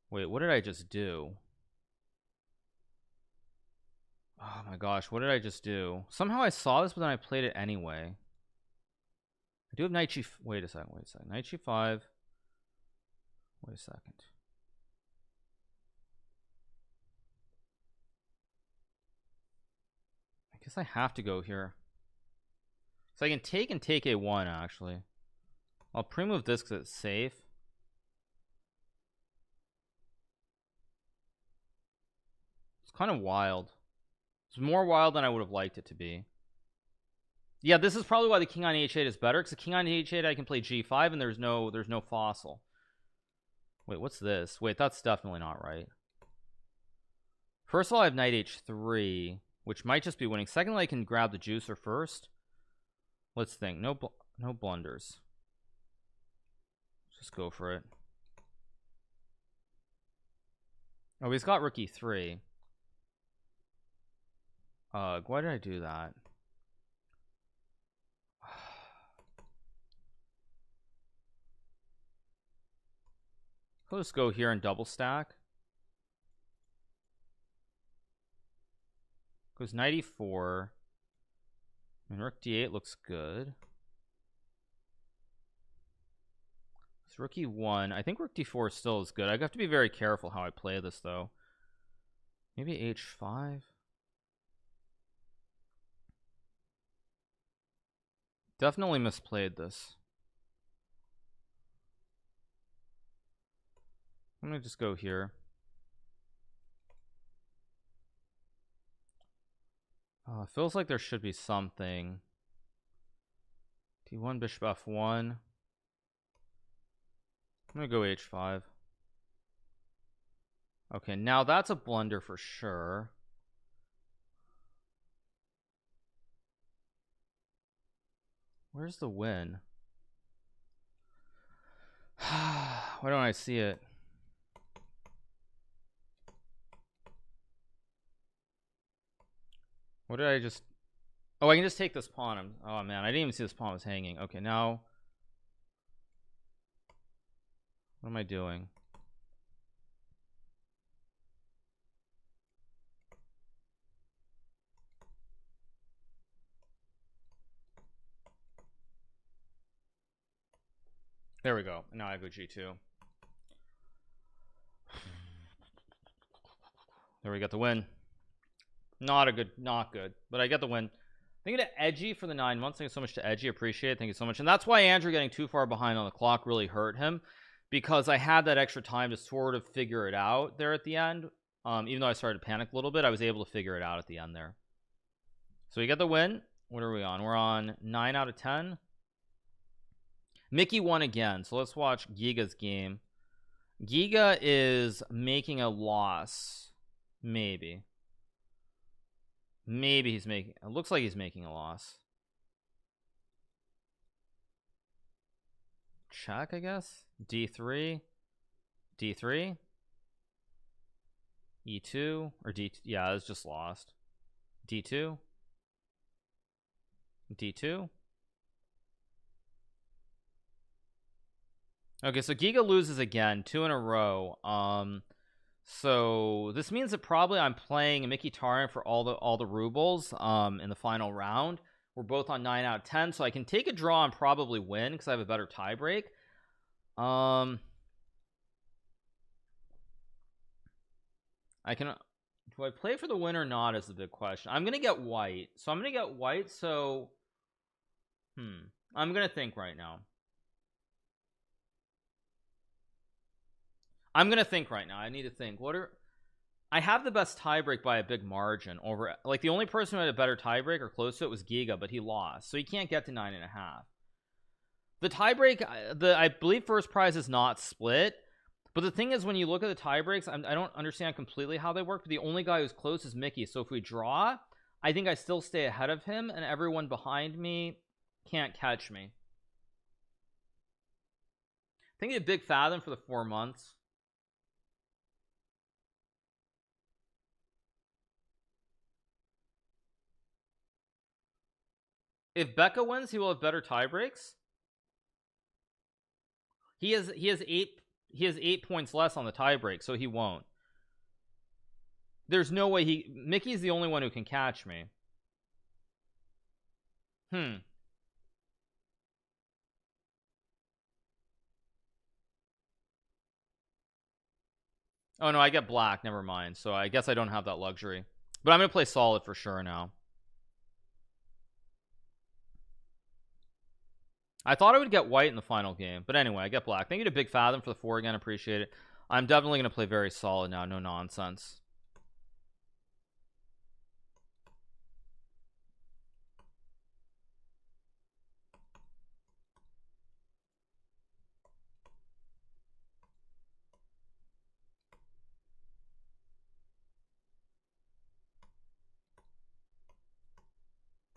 Wait, what did I just do? Oh my gosh, what did I just do? Somehow I saw this, but then I played it anyway. I do have knight g. Wait a second. Knight g5. Wait a second. I guess I have to go here. So I can take and take a1, actually. I'll pre-move this because it's safe. It's kind of wild. It's more wild than I would have liked it to be. Yeah, this is probably why the king on h8 is better, because the king on h8 I can play g5 and there's no fossil. Wait, what's this? Wait, that's definitely not right. First of all, I have knight h3, which might just be winning. Secondly, I can grab the juicer first. Let's think. No blunders. Just go for it. Oh, he's got rook e3. Why did I do that? I'll just go here and double stack. Goes knight e4. And rook d8 looks good. It's rook e1. I think rook d4 still is good. I have to be very careful how I play this though. Maybe h5. Definitely misplayed this. I'm gonna just go here. Feels like there should be something. D1 bishop f1. I'm gonna go h5. Okay, now that's a blunder for sure. Where's the win? Why don't I see it? What did I just... Oh, I can just take this pawn. Oh man, I didn't even see this pawn was hanging. Okay, now what am I doing? There we go. Now I go g2. There we got the win. Not good, but I get the win. Thank you to Edgy for the 9 months. Thank you so much to Edgy. Appreciate it. Thank you so much. And that's why Andrew getting too far behind on the clock really hurt him, because I had that extra time to sort of figure it out there at the end. Even though I started to panic a little bit, I was able to figure it out at the end there. So we get the win. What are we on? We're on 9 out of 10. Mickey won again. So let's watch Giga's game. Giga is making a loss. Maybe he's making, it looks like he's making a loss. Check, I guess. D3 D3 E2 or D, yeah, it's just lost. D2 D2. Okay, so Giga loses again, 2 in a row. So this means that probably I'm playing Micki-Taryan for all the rubles in the final round. We're both on 9 out of 10, so I can take a draw and probably win because I have a better tiebreak. I can, do I play for the win or not is the big question. I'm gonna get white, so I'm gonna think right now. I need to think. I have the best tiebreak by a big margin over, like, the only person who had a better tiebreak or close to it was Giga, but he lost, so he can't get to 9.5. The tiebreak, I believe first prize is not split, but the thing is, when you look at the tiebreaks, I don't understand completely how they work, but the only guy who's close is Mickey, so if we draw, I think I still stay ahead of him, and everyone behind me can't catch me. I think a big fathom for the 4 months. If Becca wins, he will have better tiebreaks. He has 8 points less on the tiebreak, so he won't. There's no way Mickey's the only one who can catch me. Oh no, I get black, never mind. So I guess I don't have that luxury. But I'm gonna play solid for sure now. I thought I would get white in the final game, but anyway, I get black. Thank you to Big Fathom for the 4 again, appreciate it. I'm definitely going to play very solid now, no nonsense.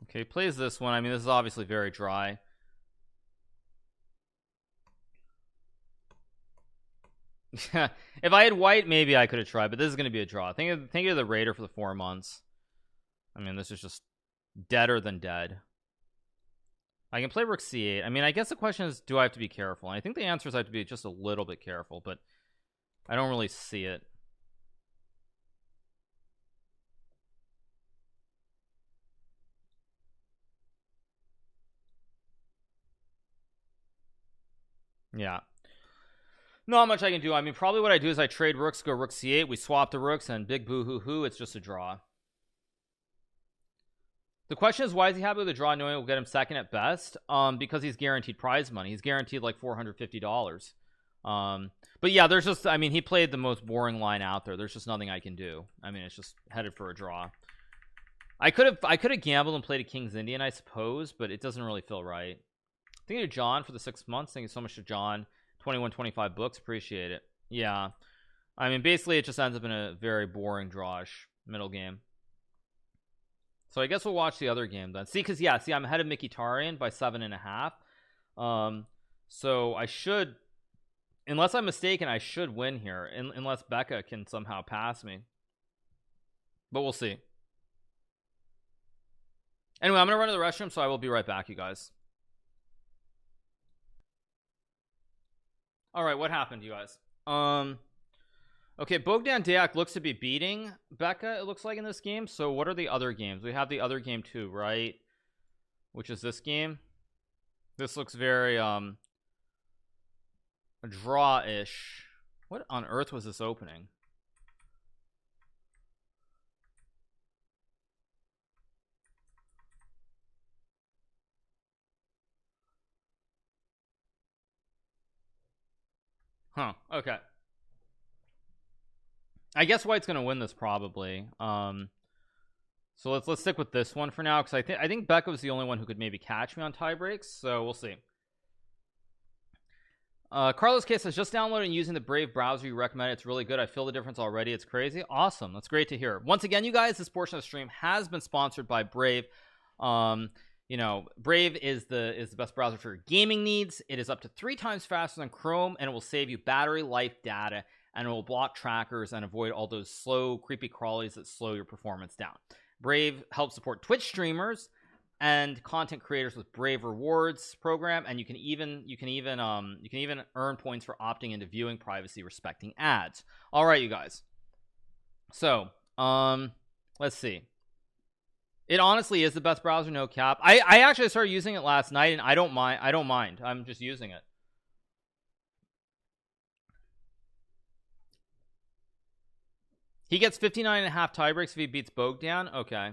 Okay, plays this one. I mean, this is obviously very dry. If I had white, maybe I could have tried, but this is going to be a draw. Think of the Raider for the 4 months. I mean, this is just deader than dead. I can play rook c8. I mean, I guess the question is, do I have to be careful? And I think the answer is I have to be just a little bit careful, but I don't really see it. Yeah. Not much I can do. I mean, probably what I do is I trade rooks, go rook c8, we swap the rooks, and big boo-hoo-hoo, it's just a draw. The question is, why is he happy with a draw knowing it will get him second at best? Because he's guaranteed prize money. He's guaranteed like $450. But yeah, there's just, I mean, he played the most boring line out there. There's just nothing I can do. I mean, it's just headed for a draw. I could have gambled and played a King's Indian, I suppose, but it doesn't really feel right. Thank you to John for the 6 months. Thank you so much to John. 2125 books, appreciate it. Yeah, I mean, basically it just ends up in a very boring drawish middle game. So I guess we'll watch the other game then. See, because yeah, see, I'm ahead of Micki-Taryan by 7.5. So I should, unless I'm mistaken, I should win here, unless Becca can somehow pass me. But we'll see. Anyway, I'm gonna run to the restroom, so I will be right back, you guys. All right, what happened, you guys? Okay, Bogdan Deak looks to be beating Becca, it looks like, in this game. So what are the other games? We have the other game too, right? Which is this game. This looks very draw-ish. What on earth was this opening? Huh, okay. I guess White's gonna win this probably. So let's stick with this one for now, because I think Becca was the only one who could maybe catch me on tie breaks, so we'll see. Carlos K says, just downloading and using the Brave browser you recommend. It's really good. I feel the difference already. It's crazy. Awesome. That's great to hear. Once again, you guys, this portion of the stream has been sponsored by Brave. You know, Brave is the best browser for your gaming needs. It is up to 3 times faster than Chrome, and it will save you battery life, data, and it will block trackers and avoid all those slow, creepy crawlies that slow your performance down. Brave helps support Twitch streamers and content creators with Brave Rewards program, and you can even earn points for opting into viewing privacy respecting ads. All right, you guys. So, let's see. It honestly is the best browser, no cap. I actually started using it last night, and I don't mind. I'm just using it. He gets 59.5 tiebreaks if he beats Bogdan. Okay.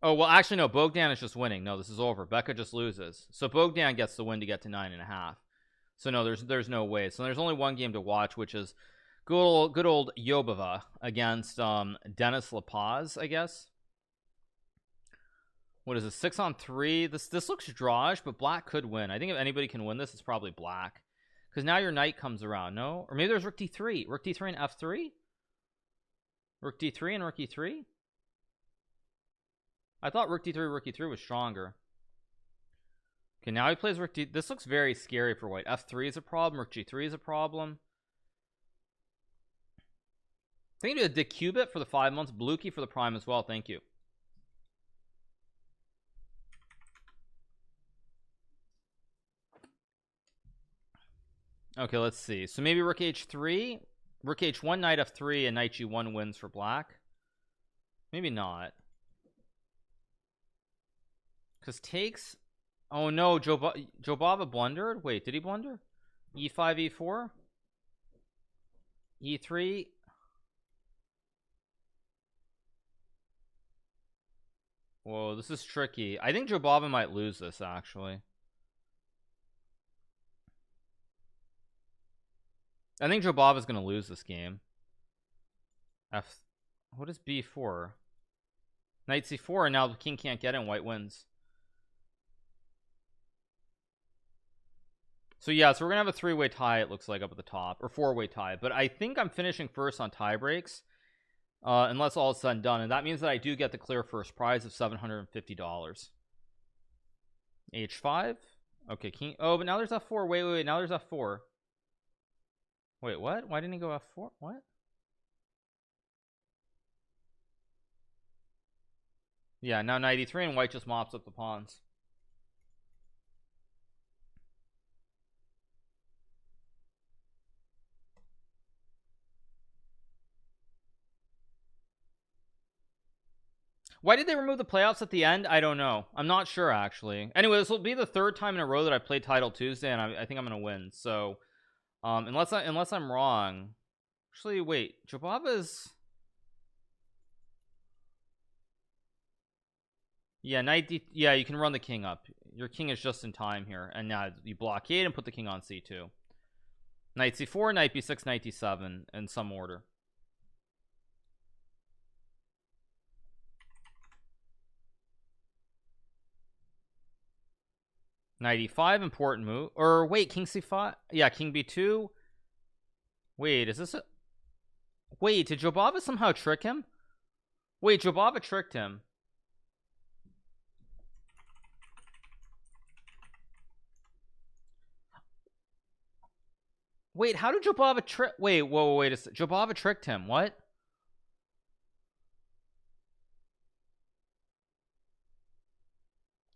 Oh, well, actually, no. Bogdan is just winning. No, this is over. Becca just loses. So Bogdan gets the win to get to 9.5. So no, there's no way. So there's only one game to watch, which is good old Yobova against Dennis La Paz, I guess. What is it? 6-on-3. This looks drawish, but Black could win. I think if anybody can win this, it's probably Black. Because now your knight comes around, no? Or maybe there's Rook D3. Rook D3 and F3? Rook D3 and Rook E3? I thought Rook D3, Rook E3 was stronger. Okay, now he plays Rook D. This looks very scary for White. F3 is a problem. Rook G3 is a problem. Thank you to Dick Cubit for the 5 months. Bluekey for the prime as well. Thank you. Okay, let's see. So maybe Rook H3, Rook H1, Knight F3, and Knight G1 wins for Black. Maybe not. Because takes... Oh no, Jobava blundered? Wait, did he blunder? E5, E4? E3? Whoa, this is tricky. I think Jobava might lose this, actually. I think Jobava is going to lose this game. What is B4? Knight C4, and now the king can't get in. White wins. So yeah, so we're gonna have a 3-way tie, it looks like, up at the top, or 4-way tie. But I think I'm finishing first on tie breaks, unless all is said and done, and that means that I do get the clear first prize of $750. H5. Okay, king. Oh, but now there's F4. Wait. Now there's F4. Wait, what? Why didn't he go F4? What? Yeah, now knight E3, and White just mops up the pawns. Why did they remove the playoffs at the end? I don't know. I'm not sure, actually. Anyway, this will be the 3rd time in a row that I played Title Tuesday, and I think I'm gonna win. So, unless I'm wrong. Actually, wait. Jobava's... Yeah, knight D... Yeah, you can run the king up. Your king is just in time here. And now you blockade and put the king on C2. Knight c4, knight b6, knight d7 in some order. Knight e5, important move. Or wait, king c5. Yeah, king b2. Wait, is this a... Wait, did Jobava somehow trick him? Wait, Jobava tricked him. Wait, how did Jobava trick? Wait, whoa, wait a second. Jobava tricked him. What?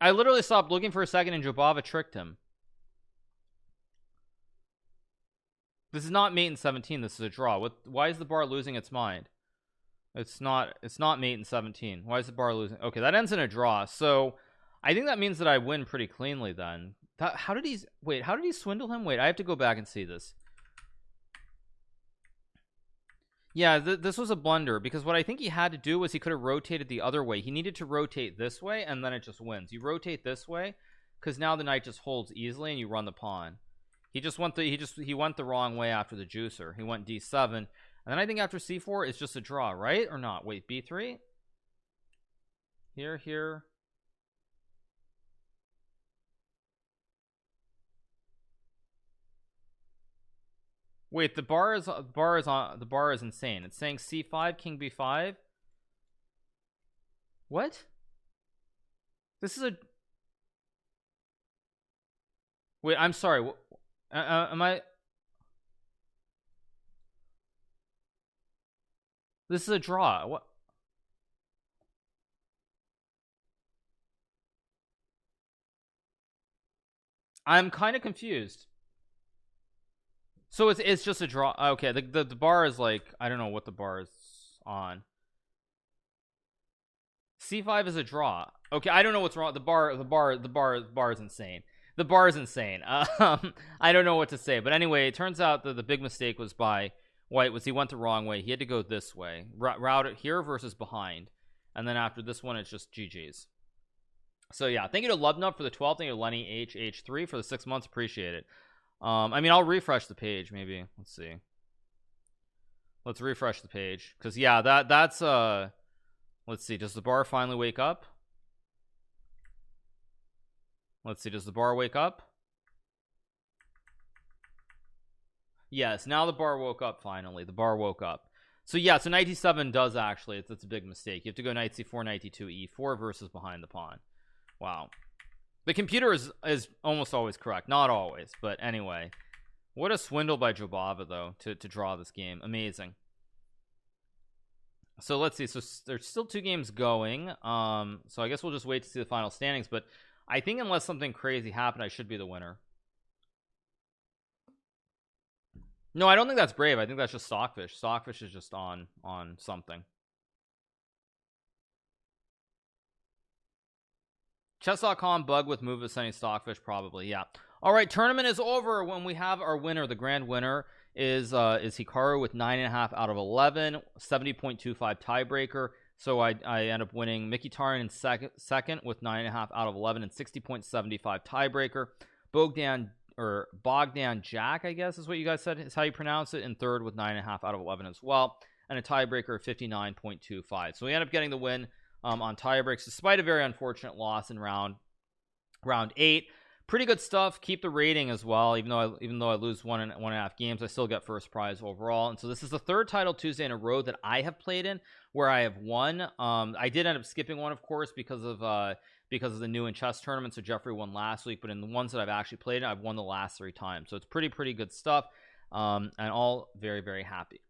I literally stopped looking for a second and Jobava tricked him. This is not mate in 17. This is a draw. What? Why is the bar losing its mind? It's not mate in 17. Why is the bar losing? Okay, that ends in a draw. So I think that means that I win pretty cleanly then. How did he... Wait, how did he swindle him? Wait, I have to go back and see this. Yeah, this was a blunder, because what I think he had to do was he could have rotated the other way. He needed to rotate this way, and then it just wins. You rotate this way, because now the knight just holds easily, and you run the pawn. He just went he went the wrong way after the juicer. He went d7, and then I think after c4 it's just a draw, right or not? Wait, b3. Here. Wait, the bar is insane. It's saying c5, king b5. What? This is a... Wait, I'm sorry. Am I... This is a draw. What? I'm kind of confused. So it's just a draw. Okay, the bar is like, I don't know what the bar is on. C5 is a draw. Okay, I don't know what's wrong. The bar is insane. The bar is insane. I don't know what to say, but anyway, it turns out that the big mistake was by White was he went the wrong way. He had to go this way, route it here versus behind, and then after this one, it's just GG's. So yeah, thank you to Lubnub for the 12th. Thank you to Lenny HH3 for the 6 months. Appreciate it. I mean, I'll refresh the page maybe. Let's see. Let's refresh the page, because yeah, that's let's see, does the bar finally wake up? Let's see, does the bar wake up? Yes, now the bar woke up finally. The bar woke up. So yeah, so knight d7 does actually, it's a big mistake. You have to go knight c4, knight d2, e4 versus behind the pawn. Wow. The computer is almost always correct. Not always, but anyway. What a swindle by Jobava, though, to draw this game. Amazing. So let's see. So there's still 2 games going. So I guess we'll just wait to see the final standings. But I think unless something crazy happened, I should be the winner. No, I don't think that's brave. I think that's just Stockfish. Stockfish is just on something. Chess.com bug with move of sending Stockfish, probably. Yeah. All right, tournament is over when we have our winner. The grand winner is Hikaru with 9.5 out of 11, 70.25 tiebreaker. So I end up winning. Micki-Taryan in second with 9.5 out of 11 and 60.75 tiebreaker. Bogdan Jack, I guess is what you guys said is how you pronounce it, in third with 9.5 out of 11 as well, and a tiebreaker of 59.25. So we end up getting the win on tiebreaks, despite a very unfortunate loss in round 8. Pretty good stuff. Keep the rating as well. Even though I lose one and a half games, I still get first prize overall. And so this is the 3rd title Tuesday in a row that I have played in where I have won. I did end up skipping one, of course, because of the new in chess tournament. So Jeffrey won last week, but in the ones that I've actually played in, I've won the last 3 times. So it's pretty good stuff, and all very, very happy.